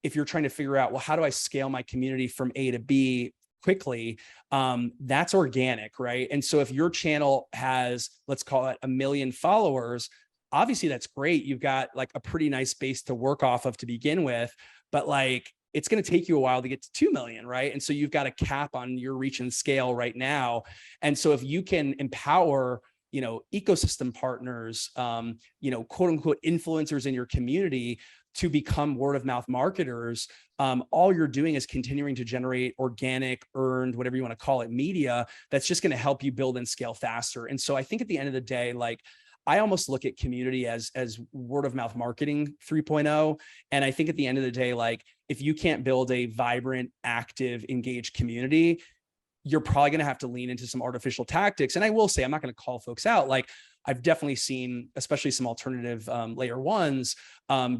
if you're trying to figure out, well, how do I scale my community from A to B quickly, that's organic, right? And so if your channel has, let's call it 1 million followers, obviously that's great. You've got like a pretty nice base to work off of to begin with, but like, it's going to take you a while to get to 2 million, right? And so you've got a cap on your reach and scale right now. And so if you can empower, ecosystem partners, quote unquote influencers in your community to become word of mouth marketers, all you're doing is continuing to generate organic, earned, whatever you want to call it, media that's just going to help you build and scale faster. And so I think at the end of the day, like, I almost look at community as word of mouth marketing 3.0. And I think at the end of the day, like, if you can't build a vibrant, active, engaged community, you're probably going to have to lean into some artificial tactics. And I will say, I'm not going to call folks out. Like, I've definitely seen, especially some alternative layer ones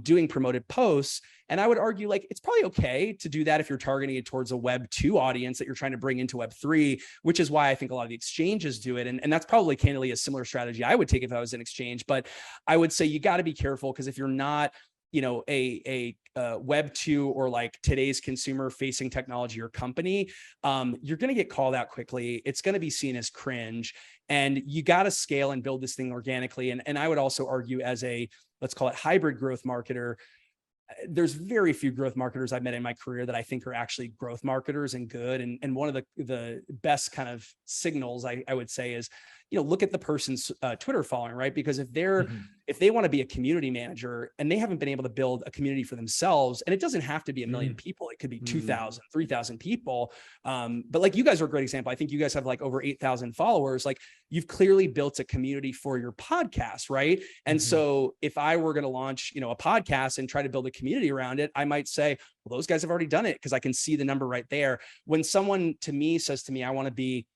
doing promoted posts. And I would argue like, it's probably okay to do that if you're targeting it towards a Web 2 audience that you're trying to bring into Web 3, which is why I think a lot of the exchanges do it. And that's probably candidly a similar strategy I would take if I was an exchange. But I would say you got to be careful, because if you're not, a Web 2 or like today's consumer facing technology or company, you're going to get called out quickly. It's going to be seen as cringe, and you got to scale and build this thing organically. And I would also argue, as a, let's call it hybrid growth marketer, there's very few growth marketers I've met in my career that I think are actually growth marketers and good. And one of the best kind of signals I would say is, look at the person's Twitter following, right? Because if they want to be a community manager and they haven't been able to build a community for themselves, and it doesn't have to be 1 million people, it could be 2,000, 3,000 people. But like, you guys are a great example. I think you guys have like over 8,000 followers. Like, you've clearly built a community for your podcast, right? And so if I were going to launch, a podcast and try to build a community around it, I might say, well, those guys have already done it, because I can see the number right there. When someone to me says to me, I want to be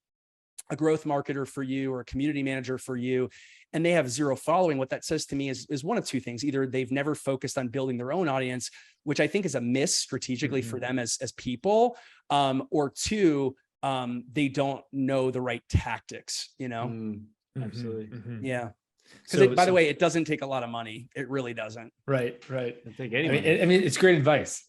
a growth marketer for you or a community manager for you, and they have 0 following, what that says to me is one of two things. Either they've never focused on building their own audience, which I think is a miss strategically for them as people, or 2, they don't know the right tactics, Absolutely. Yeah. Because by the way, it doesn't take a lot of money. It really doesn't. Right. Take I mean, it's great advice.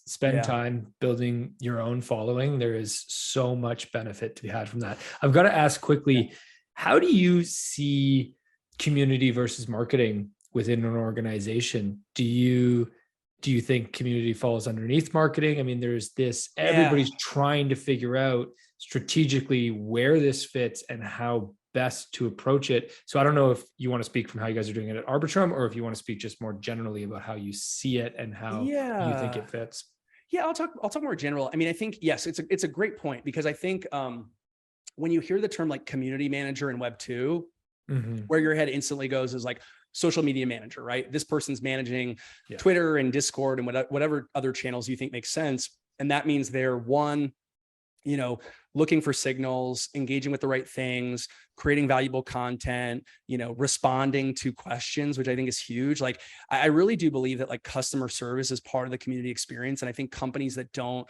Spend time building your own following. There is so much benefit to be had from that. I've got to ask quickly, how do you see community versus marketing within an organization? Do you think community falls underneath marketing? I mean, there's this, everybody's trying to figure out strategically where this fits and how best to approach it. So I don't know if you want to speak from how you guys are doing it at Arbitrum, or if you want to speak just more generally about how you see it and how you think it fits. Yeah, I'll talk more general. I mean, I think, yes, it's a great point, because I think when you hear the term like community manager in Web 2, where your head instantly goes is like social media manager, right? This person's managing Twitter and Discord and whatever other channels you think make sense. And that means they're looking for signals, engaging with the right things, creating valuable content, responding to questions, which I think is huge. Like, I really do believe that like customer service is part of the community experience. And I think companies that don't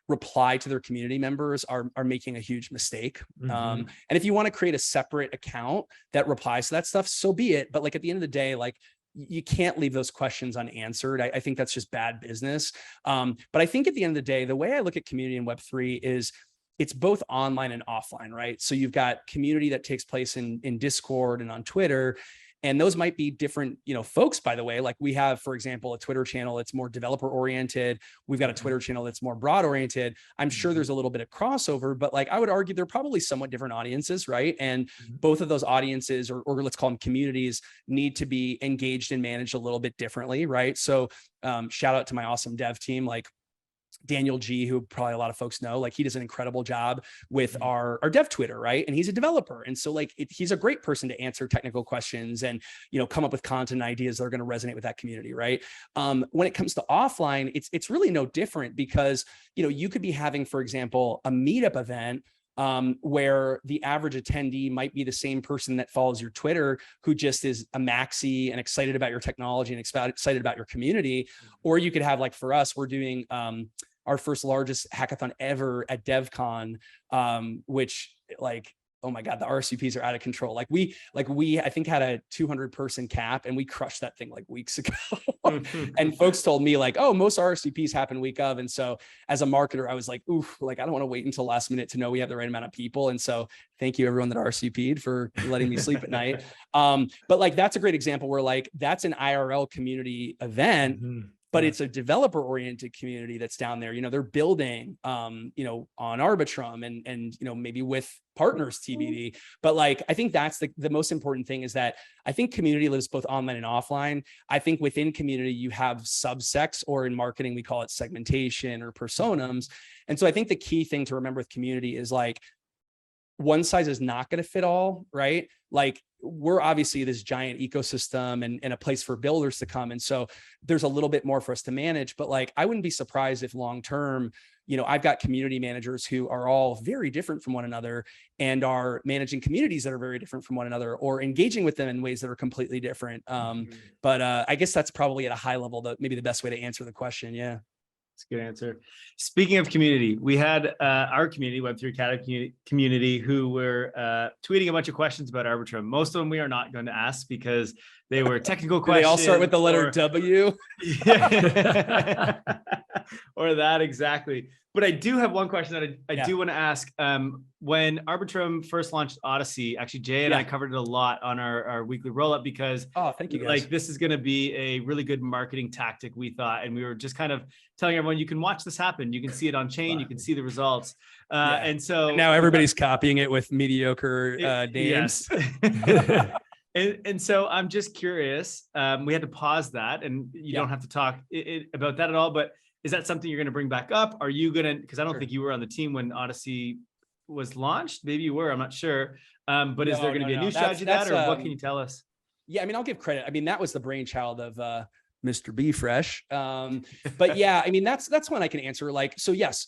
reply to their community members are making a huge mistake. And if you want to create a separate account that replies to that stuff, so be it. But like, at the end of the day, like, you can't leave those questions unanswered. I think that's just bad business. But I think at the end of the day, the way I look at community in Web3 is it's both online and offline, right? So you've got community that takes place in Discord and on Twitter, and those might be different, folks, by the way. Like, we have, for example, a Twitter channel that's more developer oriented. We've got a Twitter channel that's more broad oriented. I'm sure there's a little bit of crossover, but like, I would argue they're probably somewhat different audiences, right? And both of those audiences, or let's call them communities, need to be engaged and managed a little bit differently, right? So shout out to my awesome dev team, like Daniel G, who probably a lot of folks know, like, he does an incredible job with our dev Twitter, right? And he's a developer. And so like, he's a great person to answer technical questions and, come up with content ideas that are going to resonate with that community, right? When it comes to offline, it's really no different, because, you could be having, for example, a meetup event where the average attendee might be the same person that follows your Twitter, who just is a maxi and excited about your technology and excited about your community. Or you could have, like for us, we're doing our first largest hackathon ever at DevCon, which like, oh my God, the RSVPs are out of control. Like we, I think had a 200 person cap and we crushed that thing like weeks ago. And folks told me like, oh, most RSVPs happen week of. And so as a marketer, I was like, oof, like, I don't want to wait until last minute to know we have the right amount of people. And so thank you everyone that RSVP'd for letting me sleep at night. But like, that's a great example where like, that's an IRL community event. But it's a developer oriented community that's down there. You know, they're building, you know, on Arbitrum and, you know, maybe with partners TBD. But like, I think that's the most important thing is that I think community lives both online and offline. I think within community, you have subsects, or in marketing, we call it segmentation or personams. And so I think the key thing to remember with community is like, one size is not going to fit all, right? Like we're obviously this giant ecosystem and a place for builders to come. And so there's a little bit more for us to manage, but like, I wouldn't be surprised if long-term, you know, I've got community managers who are all very different from one another and are managing communities that are very different from one another, or engaging with them in ways that are completely different. But I guess that's probably at a high level, maybe the best way to answer the question. Yeah. That's a good answer. Speaking of community, we had our community, Web3 Academy community, who were tweeting a bunch of questions about Arbitrum. Most of them we are not going to ask because they were technical questions. They all start with the letter W. Yeah. Or that, exactly. But I do have one question that I do want to ask. When Arbitrum first launched Odyssey, actually Jay and I covered it a lot on our weekly roll-up because thank you guys. Like this is going to be a really good marketing tactic, we thought. And we were just kind of telling everyone, you can watch this happen. You can see it on chain. You can see the results. And so now everybody's copying it with mediocre names. Yes. And so I'm just curious, we had to pause that, and you don't have to talk about that at all, but is that something you're going to bring back up? Are you going to, because I don't think you were on the team when Odyssey was launched. Maybe you were, I'm not sure. But is there going to be a new strategy to that, or what can you tell us? Yeah, I mean, I'll give credit. I mean, that was the brainchild of Mr. B Fresh. But yeah, I mean, that's one I can answer. Like, so yes,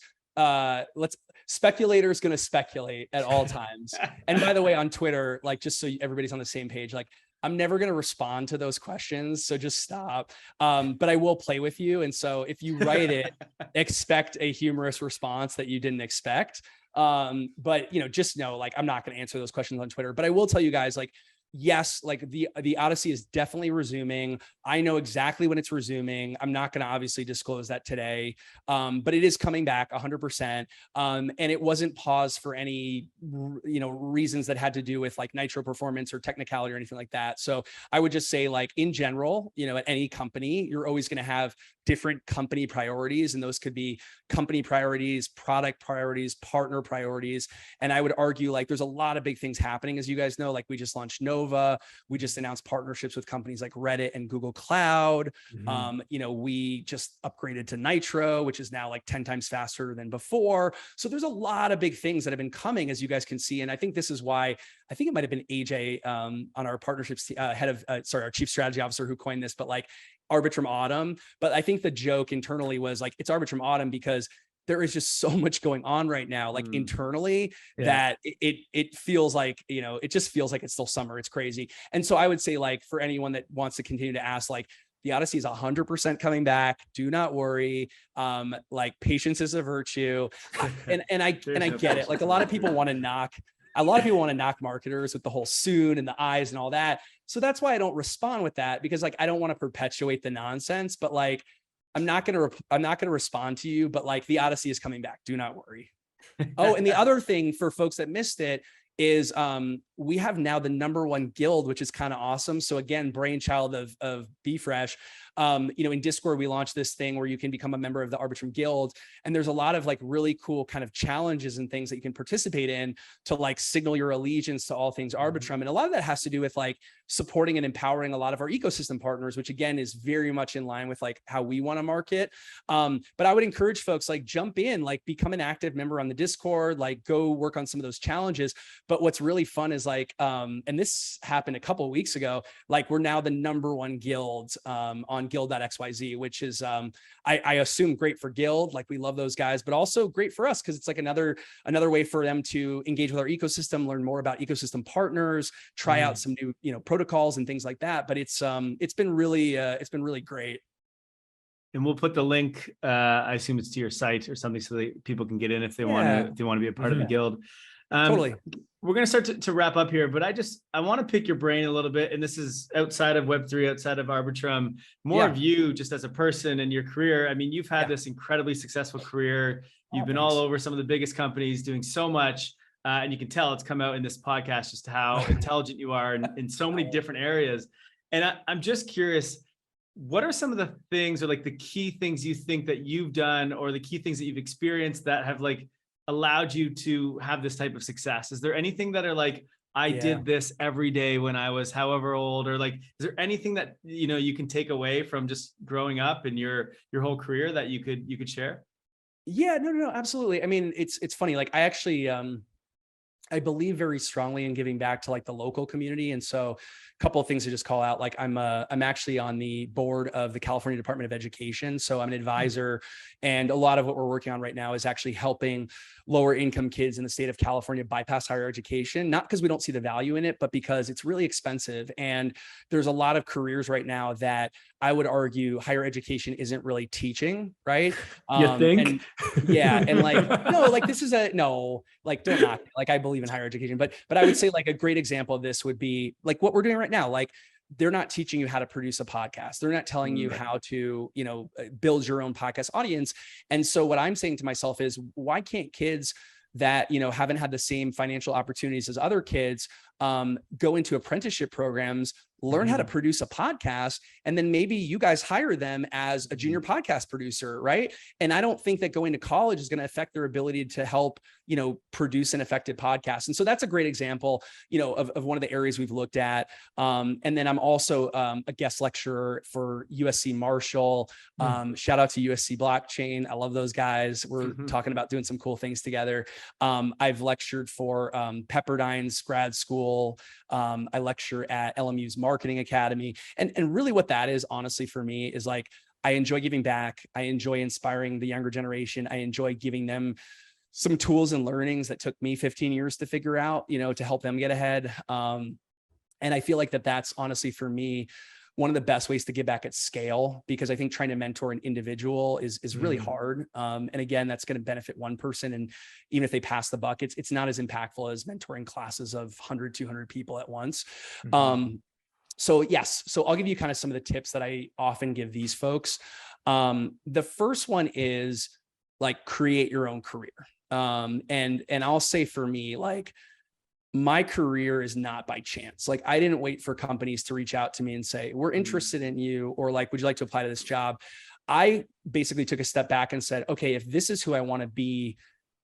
speculators going to speculate at all times. And by the way, on Twitter, like, just so everybody's on the same page, like, I'm never going to respond to those questions. So just stop. But I will play with you. And so if you write it, expect a humorous response that you didn't expect. But, you know, just know, like, I'm not going to answer those questions on Twitter, but I will tell you guys, like, yes, like the Odyssey is definitely resuming. I know exactly when it's resuming. I'm not going to obviously disclose that today, but it is coming back 100%. And it wasn't paused for any, you know, reasons that had to do with like Nitro performance or technicality or anything like that. So I would just say, like, in general, you know, at any company, you're always going to have different company priorities, and those could be company priorities, product priorities, partner priorities. And I would argue, like, there's a lot of big things happening, as you guys know. Like, we just launched Nova, we just announced partnerships with companies like Reddit and Google Cloud. You know, we just upgraded to Nitro, which is now like 10 times faster than before. So there's a lot of big things that have been coming, as you guys can see. And I think this is why, I think it might've been AJ on our partnerships our chief strategy officer who coined this, but like, Arbitrum Autumn. But I think the joke internally was like, it's Arbitrum Autumn because there is just so much going on right now, like internally, that it feels like, you know, it just feels like it's still summer. It's crazy. And so I would say, like, for anyone that wants to continue to ask, like, the Odyssey is 100% coming back. Do not worry. Like, patience is a virtue. And I get it. Like, a lot of people want to knock marketers with the whole soon and the eyes and all that. So that's why I don't respond with that, because, like, I don't want to perpetuate the nonsense, but, like, I'm not going to respond to you, but, like, the Odyssey is coming back. Do not worry. Oh, and the other thing for folks that missed it is we have now the #1 guild, which is kind of awesome. So again, brainchild of B Fresh. You know, in Discord, we launched this thing where you can become a member of the Arbitrum Guild. And there's a lot of like really cool kind of challenges and things that you can participate in to like signal your allegiance to all things Arbitrum. And a lot of that has to do with like supporting and empowering a lot of our ecosystem partners, which again is very much in line with like how we want to market. But I would encourage folks, like, jump in, like, become an active member on the Discord, like, go work on some of those challenges. But what's really fun is like, and this happened a couple of weeks ago, like, we're now the #1 guild on on guild.xyz, which is, I assume great for Guild. Like we love those guys, but also great for us because it's like another way for them to engage with our ecosystem, learn more about ecosystem partners, try out some new, protocols and things like that. But it's been really great. And we'll put the link. I assume it's to your site or something, so that people can get in if they want to be a part of the guild. Totally. We're going to start to wrap up here, but I want to pick your brain a little bit. And this is outside of Web3, outside of Arbitrum, more of you just as a person and your career. I mean, you've had this incredibly successful career. You've been all over some of the biggest companies doing so much. And you can tell it's come out in this podcast, just how intelligent you are in so many different areas. And I'm just curious, what are some of the things or like the key things you think that you've done or the key things that you've experienced that have like allowed you to have this type of success? Is there anything that are like, I did this every day when I was however old, or like, is there anything that, you can take away from just growing up and your whole career that you could share? Yeah, no, absolutely. I mean, it's funny. Like I actually, I believe very strongly in giving back to like the local community. And so a couple of things to just call out, like I'm actually on the board of the California Department of Education. So I'm an advisor, and a lot of what we're working on right now is actually helping lower income kids in the state of California bypass higher education, not because we don't see the value in it, but because it's really expensive. And there's a lot of careers right now that I would argue higher education isn't really teaching, right? You think? And like, no, like this is don't knock it. Like I believe in higher education, but I would say like a great example of this would be like what we're doing right now. Like they're not teaching you how to produce a podcast. They're not telling you how to, build your own podcast audience. And so what I'm saying to myself is, why can't kids that, haven't had the same financial opportunities as other kids, go into apprenticeship programs, learn how to produce a podcast, and then maybe you guys hire them as a junior podcast producer, right? And I don't think that going to college is going to affect their ability to help, produce an effective podcast. And so that's a great example, of one of the areas we've looked at. And then I'm also a guest lecturer for USC Marshall. Shout out to USC Blockchain. I love those guys. We're talking about doing some cool things together. I've lectured for Pepperdine's grad school. I lecture at LMU's Marketing Academy. And really what that is, honestly, for me is like, I enjoy giving back. I enjoy inspiring the younger generation. I enjoy giving them some tools and learnings that took me 15 years to figure out, to help them get ahead. And I feel like that's honestly for me, one of the best ways to give back at scale, because I think trying to mentor an individual is really hard. And again, that's going to benefit one person. And even if they pass the buck, it's not as impactful as mentoring classes of 100, 200 people at once. So yes, so I'll give you kind of some of the tips that I often give these folks. The first one is like, create your own career. And I'll say for me, like, my career is not by chance. Like I didn't wait for companies to reach out to me and say, we're interested in you, or like, would you like to apply to this job? I basically took a step back and said, okay, if this is who I want to be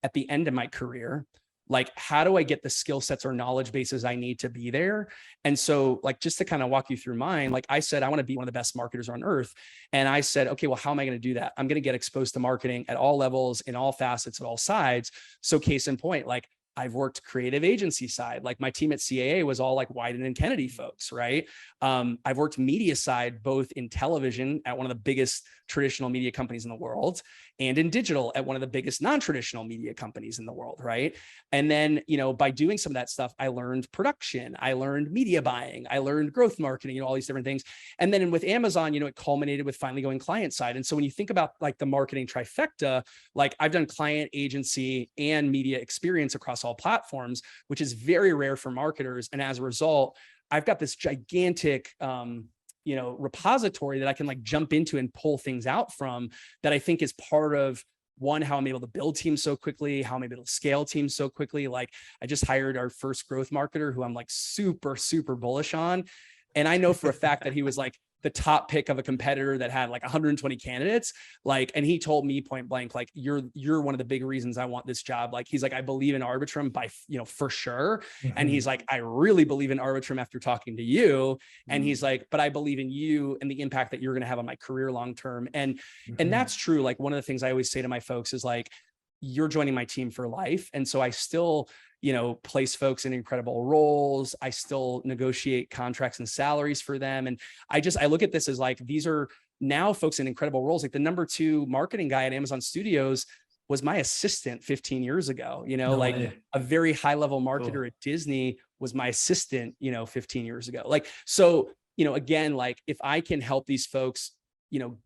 at the end of my career, like, how do I get the skill sets or knowledge bases I need to be there? And so like, just to kind of walk you through mine, like I said, I want to be one of the best marketers on earth. And I said, okay, well, how am I going to do that? I'm going to get exposed to marketing at all levels, in all facets, at all sides. So case in point, like I've worked creative agency side. Like my team at CAA was all like Wyden and Kennedy folks, right? I've worked media side, both in television at one of the biggest traditional media companies in the world, and in digital at one of the biggest non-traditional media companies in the world, right? And then, by doing some of that stuff, I learned production, I learned media buying, I learned growth marketing, all these different things. And then with Amazon, it culminated with finally going client side. And so when you think about like the marketing trifecta, like I've done client, agency, and media experience across all platforms, which is very rare for marketers. And as a result, I've got this gigantic, repository that I can like jump into and pull things out from, that I think is part of one, how I'm able to build teams so quickly, how I'm able to scale teams so quickly. Like I just hired our first growth marketer who I'm like super, super bullish on. And I know for a fact that he was like the top pick of a competitor that had like 120 candidates. Like, and he told me point blank, like, you're one of the big reasons I want this job. Like, he's like, I believe in Arbitrum for sure. And he's like, I really believe in Arbitrum after talking to you. And he's like, but I believe in you and the impact that you're going to have on my career long-term. And that's true. Like one of the things I always say to my folks is like, you're joining my team for life. And so I still, place folks in incredible roles. I still negotiate contracts and salaries for them. And I look at this as like, these are now folks in incredible roles, like the number 2 marketing guy at Amazon Studios was my assistant 15 years ago, a very high level marketer at Disney was my assistant, 15 years ago. Like, so, again, like if I can help these folks,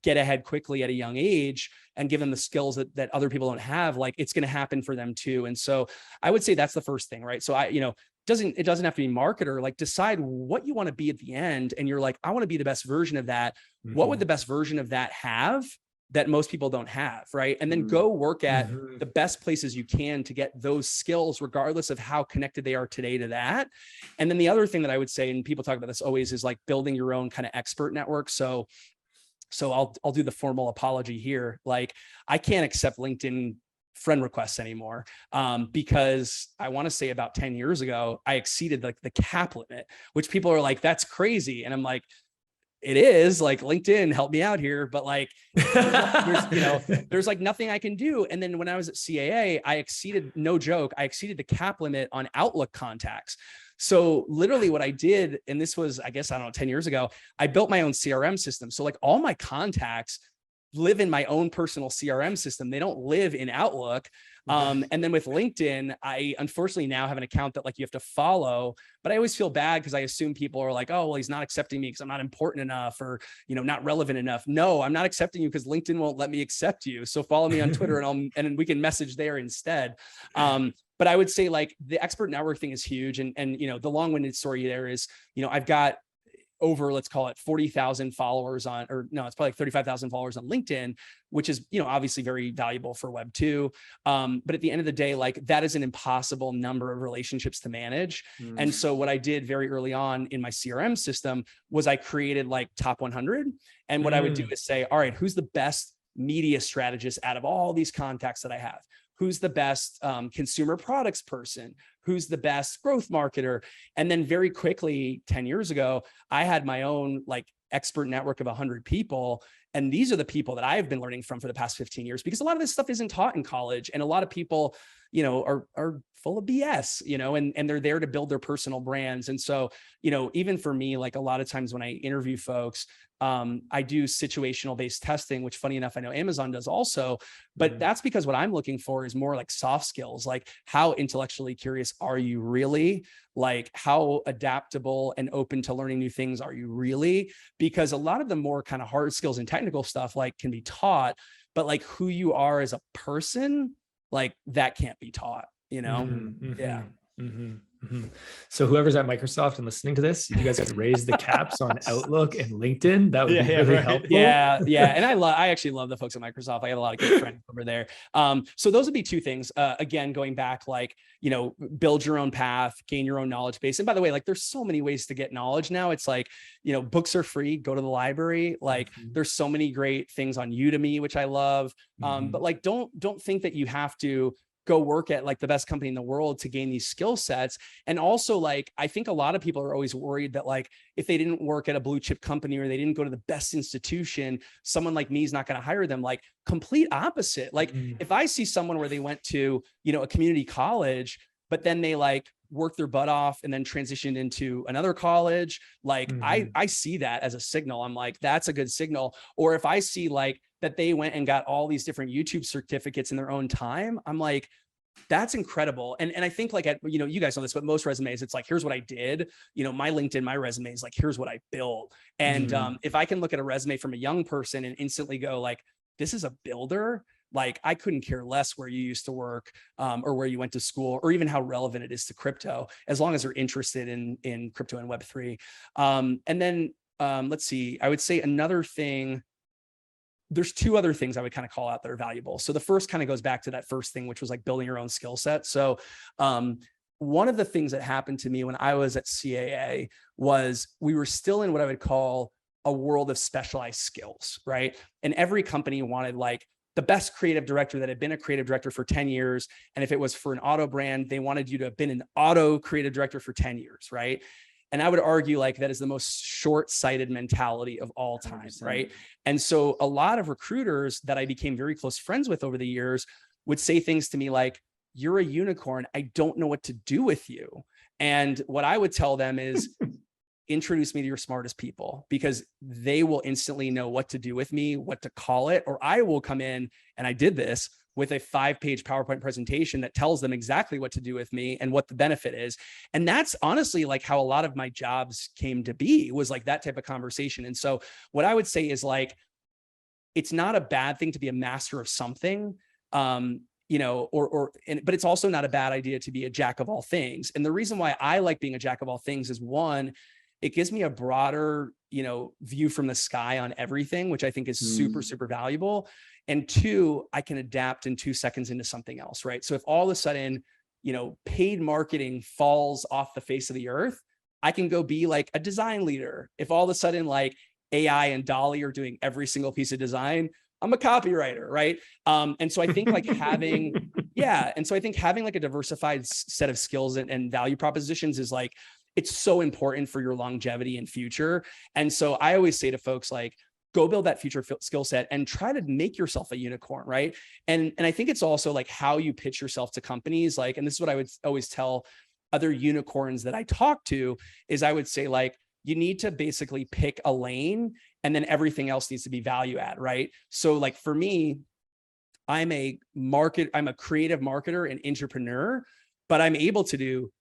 get ahead quickly at a young age and give them the skills that other people don't have, like it's going to happen for them too. And so I would say that's the first thing, right? So it doesn't have to be marketer, like decide what you want to be at the end. And you're like, I want to be the best version of that. Mm-hmm. What would the best version of that have that most people don't have, right? And then go work at the best places you can to get those skills, regardless of how connected they are today to that. And then the other thing that I would say, and people talk about this always, is like building your own kind of expert network. So I'll do the formal apology here. Like I can't accept LinkedIn friend requests anymore because I want to say about 10 years ago, I exceeded like the cap limit, which people are like, that's crazy. And I'm like, it is. Like LinkedIn helped me out here, but like there's like nothing I can do. And then when I was at CAA, I exceeded the cap limit on Outlook contacts. So literally what I did, and this was, I guess, 10 years ago, I built my own CRM system. So like all my contacts live in my own personal CRM system. They don't live in Outlook. And then with LinkedIn, I unfortunately now have an account that like you have to follow, but I always feel bad because I assume people are like, oh, well, he's not accepting me because I'm not important enough or, not relevant enough. No, I'm not accepting you because LinkedIn won't let me accept you. So follow me on Twitter and we can message there instead. But I would say like the expert network thing is huge. And the long-winded story there is, I've got over, let's call it 40,000 followers it's probably like 35,000 followers on LinkedIn, which is, obviously very valuable for Web 2. But at the end of the day, like that is an impossible number of relationships to manage. And so what I did very early on in my CRM system was I created like top 100. And what I would do is say, all right, who's the best media strategist out of all these contacts that I have? Who's the best consumer products person? Who's the best growth marketer? And then very quickly, 10 years ago, I had my own like expert network of 100 people. And these are the people that I've been learning from for the past 15 years, because a lot of this stuff isn't taught in college. And a lot of people, are full of BS, and they're there to build their personal brands. And so, even for me, like a lot of times when I interview folks, I do situational based testing, which funny enough, I know Amazon does also, but that's because what I'm looking for is more like soft skills, like how intellectually curious are you really? Like how adaptable and open to learning new things are you really? Because a lot of the more kind of hard skills and technical stuff like can be taught, but like who you are as a person, like that can't be taught, Yeah. So whoever's at Microsoft and listening to this, if you guys could raise the caps on Outlook and LinkedIn, that would be really helpful. Yeah. And I actually love the folks at Microsoft. I have a lot of good friends over there. So those would be two things. Again, going back, like, build your own path, gain your own knowledge base. And by the way, like there's so many ways to get knowledge now. It's like, books are free, go to the library. Like there's so many great things on Udemy, which I love. But like, don't think that you have to go work at like the best company in the world to gain these skill sets. And also like, I think a lot of people are always worried that like, if they didn't work at a blue chip company or they didn't go to the best institution, someone like me is not going to hire them. Like complete opposite. Like if I see someone where they went to, a community college, but then they like worked their butt off and then transitioned into another college, like I see that as a signal. I'm like, that's a good signal. Or if I see like that they went and got all these different YouTube certificates in their own time, I'm like, that's incredible. And I think like, you guys know this, but most resumes, it's like, here's what I did. My LinkedIn, my resume is like, here's what I built. And if I can look at a resume from a young person and instantly go like, this is a builder, like I couldn't care less where you used to work or where you went to school or even how relevant it is to crypto, as long as they're interested in crypto and Web3. And then let's see, I would say another thing, there's two other things I would kind of call out that are valuable. So the first kind of goes back to that first thing, which was like building your own skill set. So one of the things that happened to me when I was at CAA was we were still in what I would call a world of specialized skills, right? And every company wanted like the best creative director that had been a creative director for 10 years. And if it was for an auto brand, they wanted you to have been an auto creative director for 10 years, right? And I would argue like that is the most short-sighted mentality of all time, 100%. Right? And so a lot of recruiters that I became very close friends with over the years would say things to me like, you're a unicorn. I don't know what to do with you. And what I would tell them is, introduce me to your smartest people, because they will instantly know what to do with me, what to call it. Or I will come in, and I did this with a 5-page PowerPoint presentation that tells them exactly what to do with me and what the benefit is. And that's honestly like how a lot of my jobs came to be, was like that type of conversation. And so what I would say is like, it's not a bad thing to be a master of something, you know, but it's also not a bad idea to be a jack of all things. And the reason why I like being a jack of all things is, one, it gives me a broader, you know, view from the sky on everything, which I think is super, super valuable. And two, I can adapt in 2 seconds into something else, right? So if all of a sudden, you know, paid marketing falls off the face of the earth, I can go be like a design leader. If all of a sudden like AI and Dolly are doing every single piece of design, I'm a copywriter, right? And so I think like having, and so I think having like a diversified set of skills and value propositions is like, it's so important for your longevity and future. And so I always say to folks, like, go build that future skill set and try to make yourself a unicorn, right? And I think it's also like how you pitch yourself to companies. Like, and this is what I would always tell other unicorns that I talk to, is I would say like, you need to basically pick a lane, and then everything else needs to be value add, right? So like for me, I'm a creative marketer and entrepreneur, but I'm able to do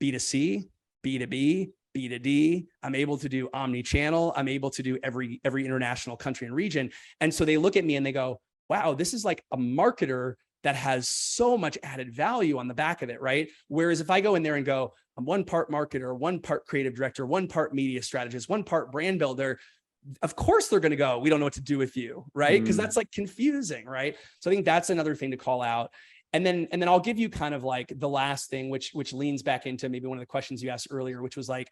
B2C, B2B, B2D. I'm able to do omni-channel. I'm able to do every international country and region. And so they look at me and they go, wow, this is like a marketer that has so much added value on the back of it, right? Whereas if I go in there and go, I'm one part marketer, one part creative director, one part media strategist, one part brand builder, of course they're going to go, we don't know what to do with you, right? Because that's like confusing, right? So I think that's another thing to call out. And then I'll give you kind of like the last thing, which leans back into maybe one of the questions you asked earlier, which was like,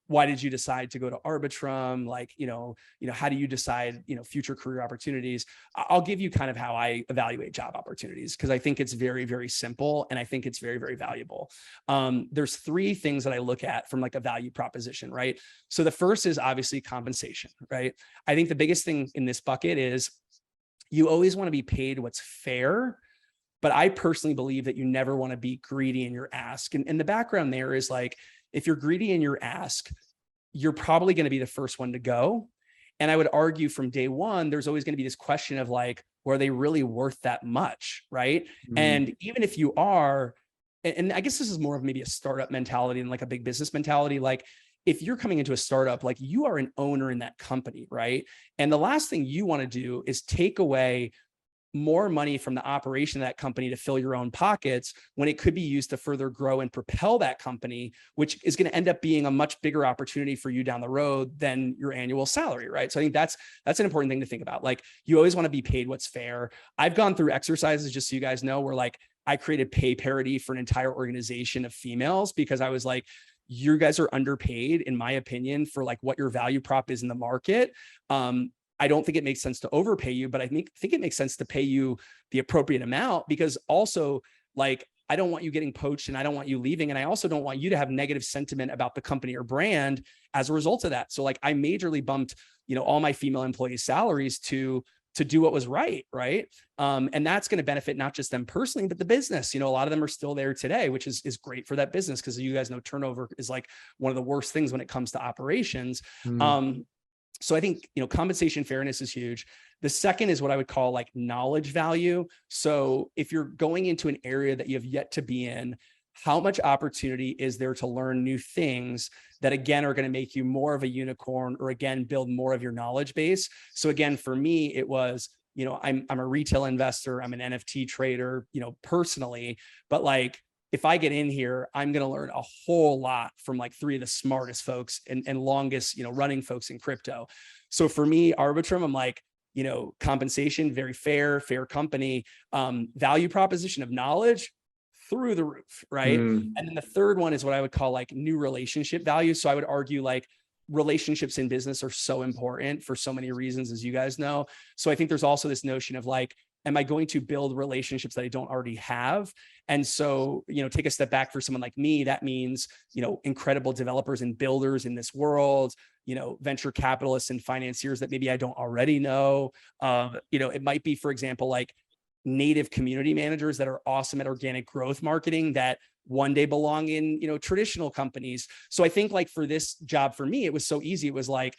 why did you decide to go to Arbitrum? Like, you know, how do you decide, future career opportunities? I'll give you kind of how I evaluate job opportunities, because I think it's very, very simple. And I think it's very, very valuable. There's 3 things that I look at from like a value proposition, right? So the first is obviously compensation, right? I think the biggest thing in this bucket is you always want to be paid what's fair. But I personally believe that you never want to be greedy in your ask. And the background there is like, if you're greedy in your ask, you're probably going to be the first one to go. And I would argue from day one, there's always going to be this question of like, were they really worth that much, right? And even if you are, and I guess this is more of maybe a startup mentality and like a big business mentality, like if you're coming into a startup, like you are an owner in that company, right? And the last thing you want to do is take away more money from the operation of that company to fill your own pockets, when it could be used to further grow and propel that company, which is going to end up being a much bigger opportunity for you down the road than your annual salary, right? So I think that's an important thing to think about. Like, you always want to be paid what's fair. I've gone through exercises, just so you guys know, where like I created pay parity for an entire organization of females, because I was like, you guys are underpaid, in my opinion, for like what your value prop is in the market. I don't think it makes sense to overpay you, but I think it makes sense to pay you the appropriate amount, because also like, I don't want you getting poached and I don't want you leaving. And I also don't want you to have negative sentiment about the company or brand as a result of that. So like I majorly bumped, all my female employees' salaries to do what was right. Right. And that's going to benefit not just them personally, but the business. A lot of them are still there today, which is great for that business, because you guys know turnover is like one of the worst things when it comes to operations. So I think, compensation fairness is huge. The second is what I would call like knowledge value. So if you're going into an area that you have yet to be in, how much opportunity is there to learn new things that again are going to make you more of a unicorn, or again, build more of your knowledge base? So again, for me, it was, I'm a retail investor, I'm an NFT trader, personally, but like, if I get in here, I'm going to learn a whole lot from like 3 of the smartest folks and longest, running folks in crypto. So for me, Arbitrum, I'm like, compensation, very fair company, value proposition of knowledge through the roof. Right. And then the third one is what I would call like new relationship value. So I would argue like relationships in business are so important for so many reasons, as you guys know. So I think there's also this notion of like, am I going to build relationships that I don't already have? And so, take a step back for someone like me, that means, incredible developers and builders in this world, venture capitalists and financiers that maybe I don't already know. It might be, for example, like native community managers that are awesome at organic growth marketing that one day belong in, traditional companies. So I think like for this job, for me, it was so easy. It was like,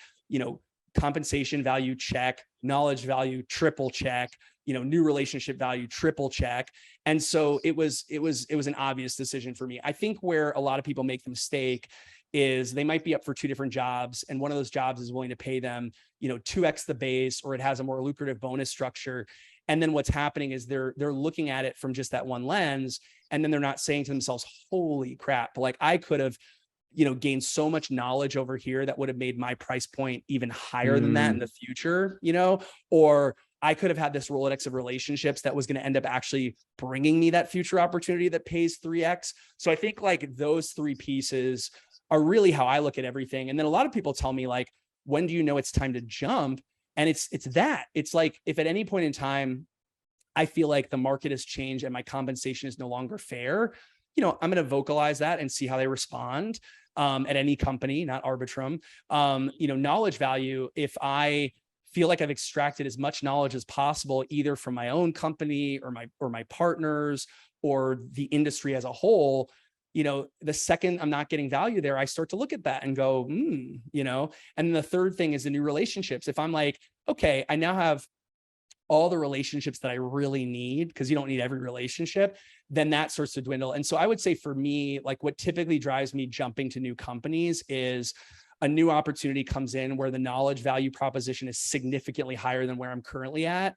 compensation value check, knowledge value triple check, new relationship value triple check. And so it was an obvious decision for me. I think where a lot of people make the mistake is they might be up for two different jobs, and one of those jobs is willing to pay them, 2x the base, or it has a more lucrative bonus structure. And then what's happening is they're looking at it from just that one lens, and then they're not saying to themselves, holy crap, like I could have gained so much knowledge over here that would have made my price point even higher than that in the future, or I could have had this Rolodex of relationships that was going to end up actually bringing me that future opportunity that pays 3x. So I think like those three pieces are really how I look at everything. And then a lot of people tell me like, when do you know it's time to jump? And it's like, if at any point in time, I feel like the market has changed and my compensation is no longer fair, I'm going to vocalize that and see how they respond at any company, not Arbitrum. Knowledge value, if I feel like I've extracted as much knowledge as possible, either from my own company or my partners or the industry as a whole, the second I'm not getting value there, I start to look at that and go, and then the third thing is the new relationships. If I'm like, okay, I now have all the relationships that I really need, because you don't need every relationship, then that starts to dwindle. And so I would say for me, like what typically drives me jumping to new companies is a new opportunity comes in where the knowledge value proposition is significantly higher than where I'm currently at,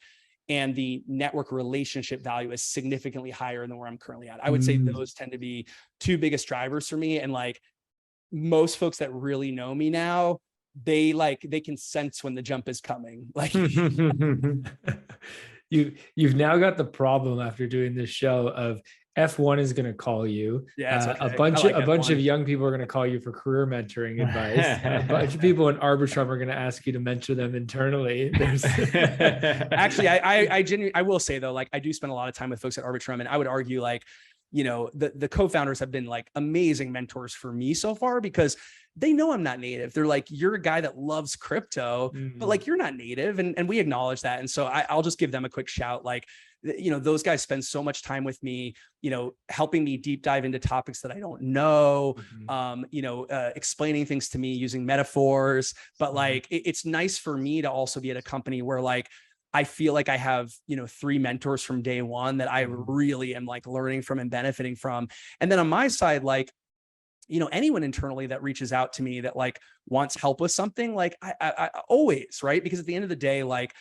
and the network relationship value is significantly higher than where I'm currently at. I would say those tend to be two biggest drivers for me. And like most folks that really know me now, they can sense when the jump is coming. Like you've now got the problem after doing this show of F1 is going to call you. Yeah, okay. A bunch of young people are going to call you for career mentoring advice. A bunch of people in Arbitrum are going to ask you to mentor them internally. Actually, I genuinely, I will say though, like I do spend a lot of time with folks at Arbitrum, and I would argue like, the co-founders have been like amazing mentors for me so far, because they know I'm not native. They're like, you're a guy that loves crypto, but like you're not native. And we acknowledge that. And so I'll just give them a quick shout. Like, those guys spend so much time with me, helping me deep dive into topics that I don't know, explaining things to me using metaphors. But like, it's nice for me to also be at a company where like, I feel like I have, 3 mentors from day one that I really am like learning from and benefiting from. And then on my side, like, anyone internally that reaches out to me that like wants help with something, like I always, right? Because at the end of the day, like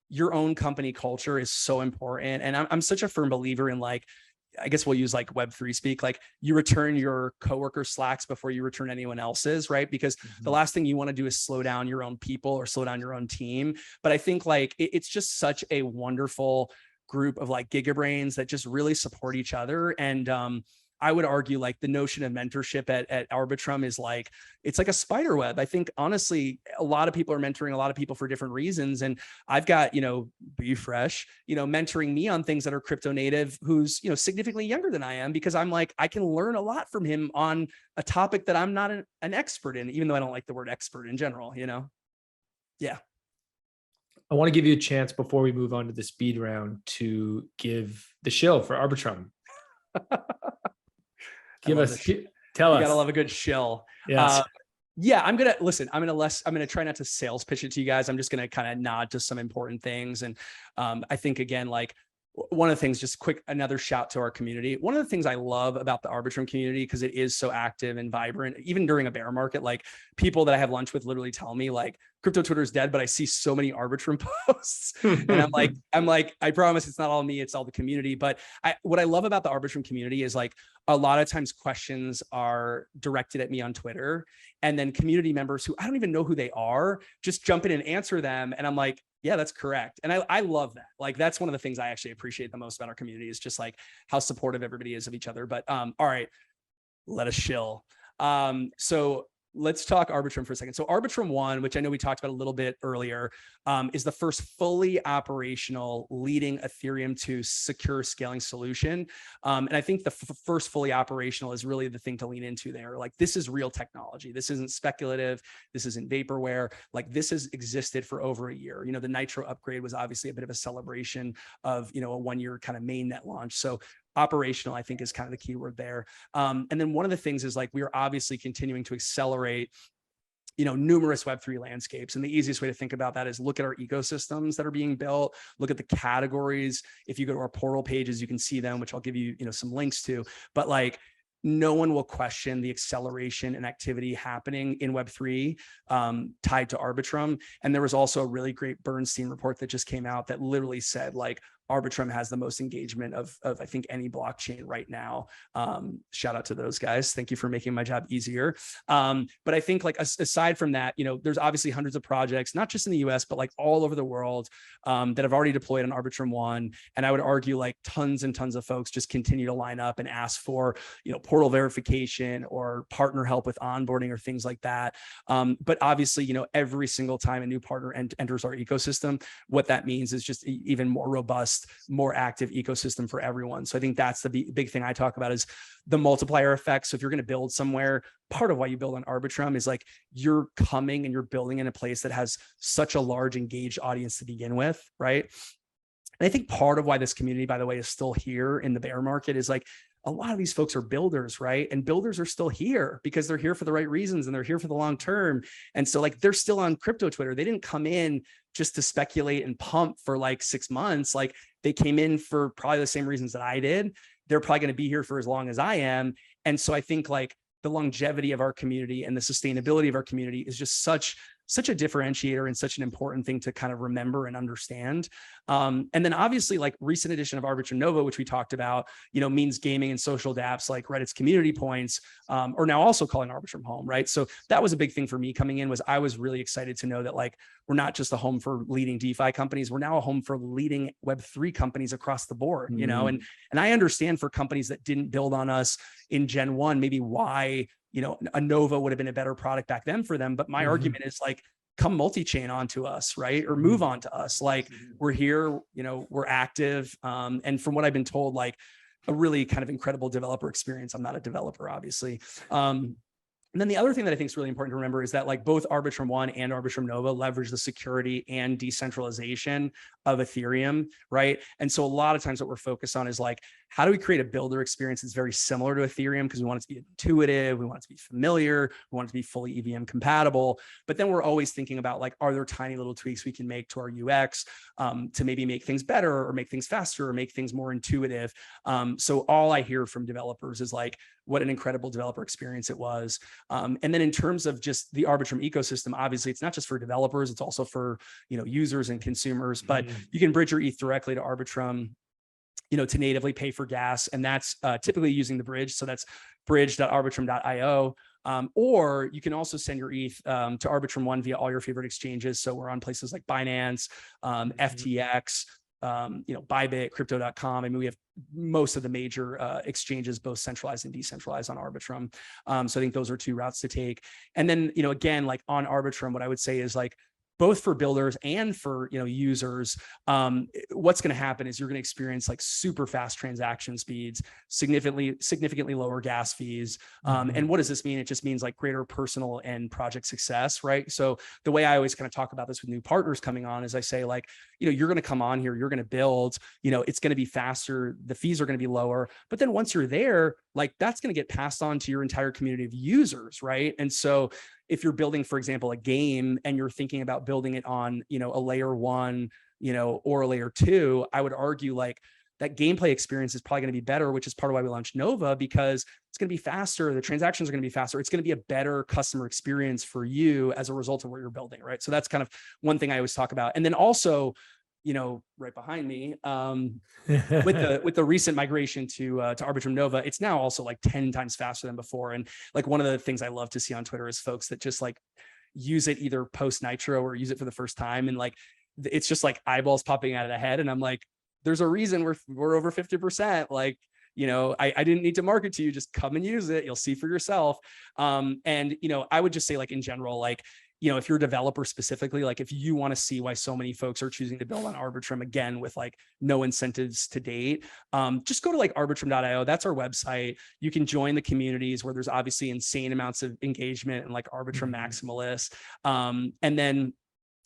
your own company culture is so important. And I'm such a firm believer in like, I guess we'll use like Web3 speak, like you return your coworker Slacks before you return anyone else's, right? Because the last thing you want to do is slow down your own people or slow down your own team. But I think like it's just such a wonderful group of like gigabrains that just really support each other. And I would argue like the notion of mentorship at Arbitrum is like, it's like a spider web. I think honestly, a lot of people are mentoring a lot of people for different reasons. And I've got, Be Fresh, mentoring me on things that are crypto native, who's, significantly younger than I am, because I'm like, I can learn a lot from him on a topic that I'm not an expert in, even though I don't like the word expert in general, Yeah. I want to give you a chance before we move on to the speed round to give the shill for Arbitrum. Tell us. You gotta love a good shill. Yes. Yeah, I'm gonna try not to sales pitch it to you guys. I'm just gonna kind of nod to some important things. And I think again, like one of the things, just quick, another shout to our community. One of the things I love about the Arbitrum community, because it is so active and vibrant, even during a bear market, like people that I have lunch with literally tell me like crypto Twitter is dead, but I see so many Arbitrum posts. And I'm like, I promise it's not all me, it's all the community. But what I love about the Arbitrum community is like a lot of times questions are directed at me on Twitter, and then community members who I don't even know who they are just jump in and answer them. And I'm like, yeah, that's correct. And I love that. Like, that's one of the things I actually appreciate the most about our community, is just like how supportive everybody is of each other. But all right, let us shill. So let's talk Arbitrum for a second. So Arbitrum 1, which I know we talked about a little bit earlier, is the first fully operational leading Ethereum to secure scaling solution. And I think the first fully operational is really the thing to lean into there. Like, this is real technology. This isn't speculative. This isn't vaporware. Like, this has existed for over a year. The Nitro upgrade was obviously a bit of a celebration of, a 1-year kind of mainnet launch. So operational, I think, is kind of the key word there. And then one of the things is like, we are obviously continuing to accelerate numerous Web3 landscapes. And the easiest way to think about that is look at our ecosystems that are being built, look at the categories. If you go to our portal pages, you can see them, which I'll give you, some links to, but like, no one will question the acceleration and activity happening in Web3 tied to Arbitrum. And there was also a really great Bernstein report that just came out that literally said like, Arbitrum has the most engagement of I think any blockchain right now. Shout out to those guys. Thank you for making my job easier. But I think like aside from that, there's obviously hundreds of projects, not just in the US, but like all over the world that have already deployed on Arbitrum One. And I would argue like tons and tons of folks just continue to line up and ask for, portal verification or partner help with onboarding or things like that. But obviously, every single time a new partner enters our ecosystem, what that means is just even more robust, more active ecosystem for everyone. So I think that's the big thing I talk about is the multiplier effect. So if you're going to build somewhere, part of why you build on Arbitrum is like you're coming and you're building in a place that has such a large engaged audience to begin with, right? And I think part of why this community, by the way, is still here in the bear market is like a lot of these folks are builders, right? And builders are still here because they're here for the right reasons and they're here for the long term. And so like they're still on crypto Twitter. They didn't come in just to speculate and pump for like 6 months. Like they came in for probably the same reasons that I did. They're probably going to be here for as long as I am. And so I think like the longevity of our community and the sustainability of our community is just such a differentiator and such an important thing to kind of remember and understand. And then obviously like recent edition of Arbitrum Nova, which we talked about, means gaming and social dApps like Reddit's community points, are now also calling Arbitrum home, right? So that was a big thing for me coming in was I was really excited to know that like, we're not just a home for leading DeFi companies, we're now a home for leading Web3 companies across the board, and I understand for companies that didn't build on us in Gen 1, maybe why, a Nova would have been a better product back then for them. But my argument is like, come multi-chain onto us, right? Or move on to us. Like we're here, we're active. And from what I've been told, like a really kind of incredible developer experience. I'm not a developer, obviously. And then the other thing that I think is really important to remember is that like both Arbitrum One and Arbitrum Nova leverage the security and decentralization of Ethereum, right? And so a lot of times what we're focused on is like, how do we create a builder experience that's very similar to Ethereum? Because we want it to be intuitive, we want it to be familiar, we want it to be fully EVM compatible. But then we're always thinking about like, are there tiny little tweaks we can make to our UX to maybe make things better or make things faster or make things more intuitive? So all I hear from developers is like, what an incredible developer experience it was. And then in terms of just the Arbitrum ecosystem, obviously it's not just for developers, it's also for, users and consumers, but you can bridge your ETH directly to Arbitrum, to natively pay for gas. And that's typically using the bridge. So that's bridge.arbitrum.io. Or you can also send your ETH to Arbitrum One via all your favorite exchanges. So we're on places like Binance, FTX, Bybit, crypto.com. I mean, we have most of the major exchanges, both centralized and decentralized on Arbitrum. So I think those are two routes to take. And then, again, like on Arbitrum, what I would say is like, both for builders and for users, what's going to happen is you're going to experience like super fast transaction speeds, significantly lower gas fees. And what does this mean? It just means like greater personal and project success, right? So the way I always kind of talk about this with new partners coming on is I say like, you're going to come on here, you're going to build, it's going to be faster, the fees are going to be lower. But then once you're there, like that's going to get passed on to your entire community of users, right? And so if you're building, for example, a game and you're thinking about building it on, a layer 1, or a layer 2, I would argue like that gameplay experience is probably going to be better, which is part of why we launched Nova, because it's going to be faster. The transactions are going to be faster. It's going to be a better customer experience for you as a result of what you're building, right? So that's kind of one thing I always talk about. And then also, right behind me, with the recent migration to Arbitrum Nova, it's now also like 10 times faster than before. And like one of the things I love to see on Twitter is folks that just like use it either post Nitro or use it for the first time, and like it's just like eyeballs popping out of the head. And I'm like, there's a reason we're over 50%. Like, I didn't need to market to you. Just come and use it. You'll see for yourself. And I would just say like in general, like, if you're a developer specifically, like if you want to see why so many folks are choosing to build on Arbitrum again with like no incentives to date, just go to like arbitrum.io. That's our website. You can join the communities where there's obviously insane amounts of engagement and like Arbitrum maximalists. And then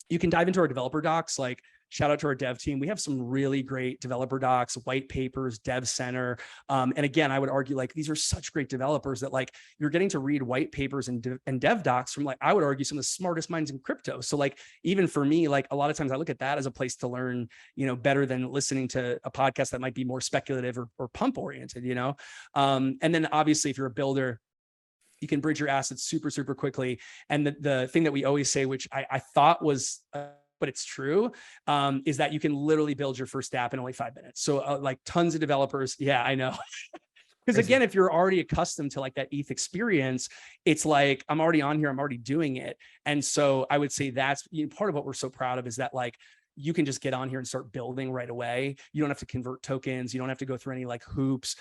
you can dive into our developer docs, like shout out to our dev team. We have some really great developer docs, white papers, dev center. And again, I would argue like these are such great developers that like you're getting to read white papers and dev docs from like, I would argue some of the smartest minds in crypto. So like, even for me, like a lot of times I look at that as a place to learn, better than listening to a podcast that might be more speculative or pump oriented, and then obviously if you're a builder, you can bridge your assets super, super quickly. And the thing that we always say, which I thought was, but it's true, is that you can literally build your first app in only 5 minutes. So like tons of developers. Yeah, I know. Because again, if you're already accustomed to like that ETH experience, it's like, I'm already on here, I'm already doing it. And so I would say that's part of what we're so proud of, is that like, you can just get on here and start building right away. You don't have to convert tokens. You don't have to go through any like hoops.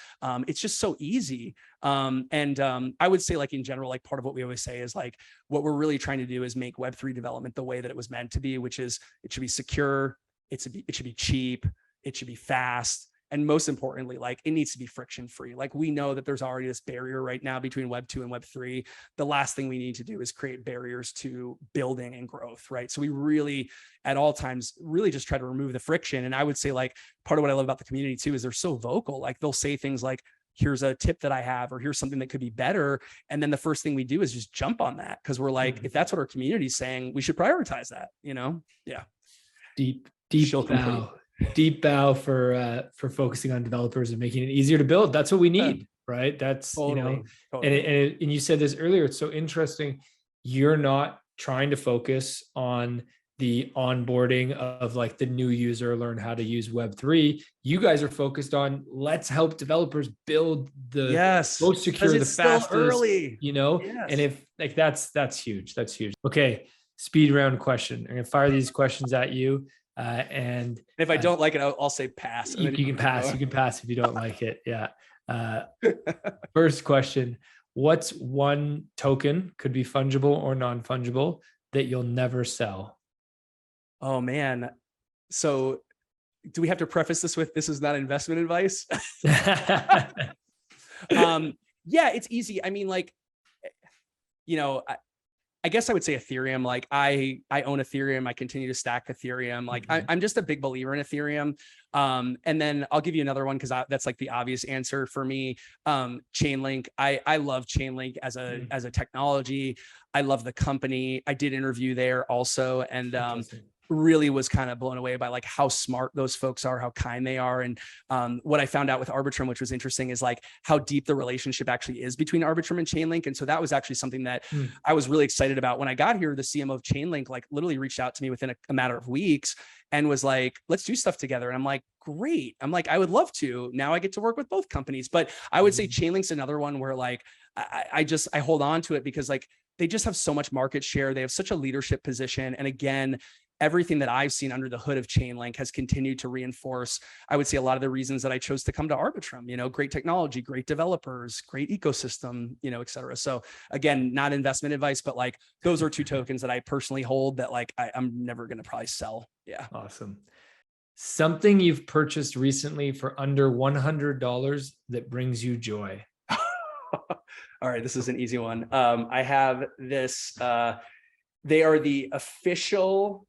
It's just so easy. I would say like in general, like part of what we always say is like, what we're really trying to do is make Web3 development the way that it was meant to be, which is it should be secure. It should be cheap. It should be fast. And most importantly, like it needs to be friction free. Like we know that there's already this barrier right now between Web 2 and Web 3. The last thing we need to do is create barriers to building and growth, right? So we really, at all times, really just try to remove the friction. And I would say like part of what I love about the community too, is they're so vocal. Like they'll say things like, here's a tip that I have, or here's something that could be better. And then the first thing we do is just jump on that. Cause we're like, if that's what our community is saying, we should prioritize that, Yeah. Deep bow. Deep bow for focusing on developers and making it easier to build. That's what we need, right? That's, totally. And you said this earlier, it's so interesting. You're not trying to focus on the onboarding of like the new user, learn how to use Web3. You guys are focused on let's help developers build the most secure, the fastest, early. And if like, that's huge. That's huge. Okay. Speed round question. I'm going to fire these questions at you. And if I don't like it, I'll say pass. You can pass. You can pass if you don't like it. Yeah. First question. What's one token, could be fungible or non-fungible, that you'll never sell? Oh man. So do we have to preface this with, this is not investment advice? Yeah, it's easy. I mean, like, I guess I would say Ethereum. Like I own Ethereum. I continue to stack Ethereum. Like I'm just a big believer in Ethereum. And then I'll give you another one, because that's like the obvious answer for me. Chainlink. I love Chainlink as a technology. I love the company. I did interview there also, and really was kind of blown away by like how smart those folks are, how kind they are. And what I found out with Arbitrum, which was interesting, is like how deep the relationship actually is between Arbitrum and Chainlink. And so that was actually something that I was really excited about. When I got here, the CMO of Chainlink like literally reached out to me within a matter of weeks and was like, let's do stuff together. And I'm like, great. I'm like, I would love to. Now I get to work with both companies. But I would say Chainlink's another one where like, I hold on to it because like they just have so much market share. They have such a leadership position. And again, everything that I've seen under the hood of Chainlink has continued to reinforce, I would say, a lot of the reasons that I chose to come to Arbitrum, great technology, great developers, great ecosystem, et cetera. So again, not investment advice, but like those are two tokens that I personally hold that like I'm never going to probably sell. Yeah. Awesome. Something you've purchased recently for under $100 that brings you joy. All right. This is an easy one. I have this, they are the official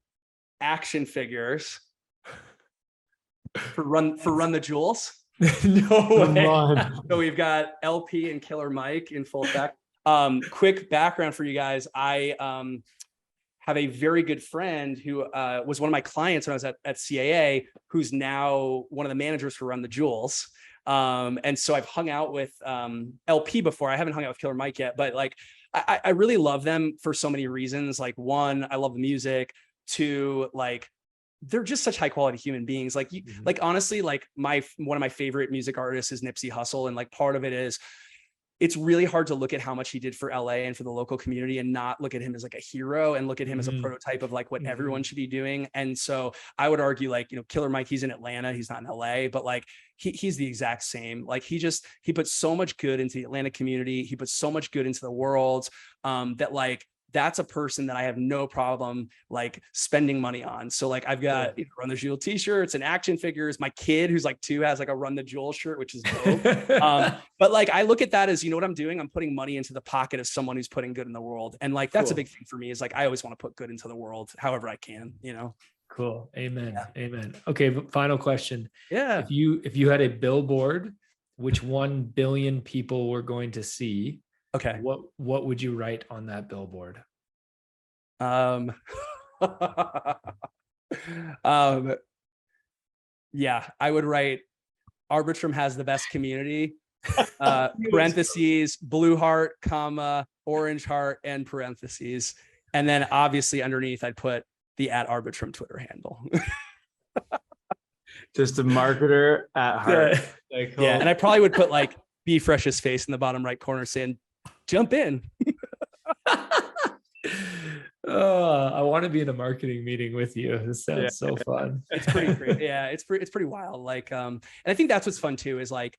action figures for Run the Jewels. No way. So we've got LP and Killer Mike in full effect. Quick background for you guys. I have a very good friend who was one of my clients when I was at CAA, who's now one of the managers for Run the Jewels. And so I've hung out with LP before. I haven't hung out with Killer Mike yet, but like I really love them for so many reasons. Like one, I love the music. Two, like they're just such high quality human beings. Like, like honestly, like one of my favorite music artists is Nipsey Hussle. And like part of it is, it's really hard to look at how much he did for LA and for the local community and not look at him as like a hero and look at him as a prototype of like what everyone should be doing. And so I would argue like, Killer Mike, he's in Atlanta, he's not in LA, but like he's the exact same. Like he puts so much good into the Atlanta community. He puts so much good into the world that like, that's a person that I have no problem like spending money on. So like I've got Run the Jewel t-shirts and action figures. My kid who's like 2 has like a Run the Jewel shirt, which is dope. But like I look at that as, what I'm doing? I'm putting money into the pocket of someone who's putting good in the world. And like that's a big thing for me, is like I always want to put good into the world however I can, Cool. Amen. Yeah. Amen. Okay. But final question. Yeah. If you had a billboard, which 1 billion people were going to see, Okay. what would you write on that billboard? Yeah, I would write Arbitrum has the best community, parentheses, blue heart, comma, orange heart, and parentheses. And then obviously underneath I'd put the @Arbitrum Twitter handle. Just a marketer at heart. Like, Yeah. And I probably would put like Be Fresh's face in the bottom right corner saying, jump in. Oh, I want to be in a marketing meeting with you. This sounds so fun. It's pretty great. Yeah, it's pretty wild. Like, and I think that's what's fun too, is like,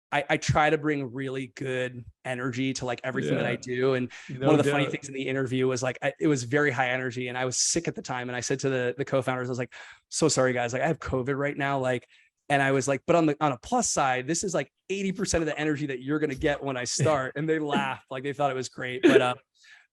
I try to bring really good energy to like everything that I do. And one of the funny things in the interview was like, it was very high energy and I was sick at the time. And I said to the co-founders, I was like, so sorry guys, like I have COVID right now. Like, and I was like, but on a plus side, this is like 80% of the energy that you're going to get when I start. And they laughed, like they thought it was great.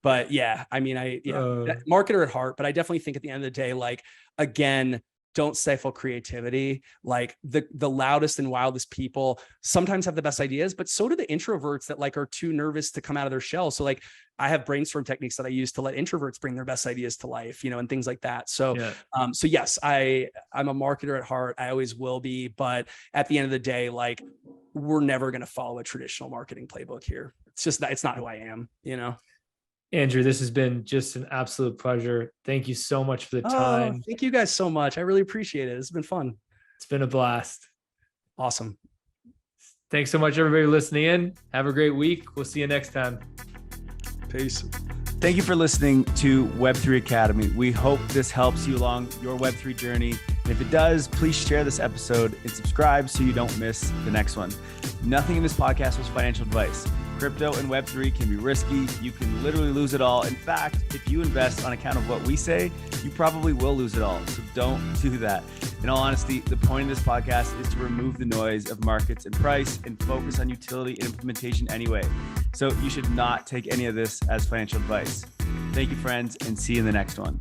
But yeah, I mean, marketer at heart, but I definitely think at the end of the day, like, again, don't stifle creativity. Like the loudest and wildest people sometimes have the best ideas, but so do the introverts that like are too nervous to come out of their shell. So like I have brainstorm techniques that I use to let introverts bring their best ideas to life, and things like that. So, so yes, I'm a marketer at heart. I always will be, but at the end of the day, like we're never going to follow a traditional marketing playbook here. It's not who I am, Andrew, this has been just an absolute pleasure. Thank you so much for the time. Thank you guys so much. I really appreciate it. It's been fun. It's been a blast. Awesome. Thanks so much, everybody listening in. Have a great week. We'll see you next time. Peace. Thank you for listening to Web3 Academy. We hope this helps you along your Web3 journey. And if it does, please share this episode and subscribe so you don't miss the next one. Nothing in this podcast was financial advice. Crypto and Web3 can be risky. You can literally lose it all. In fact, if you invest on account of what we say, you probably will lose it all. So don't do that. In all honesty, the point of this podcast is to remove the noise of markets and price and focus on utility and implementation anyway. So you should not take any of this as financial advice. Thank you, friends, and see you in the next one.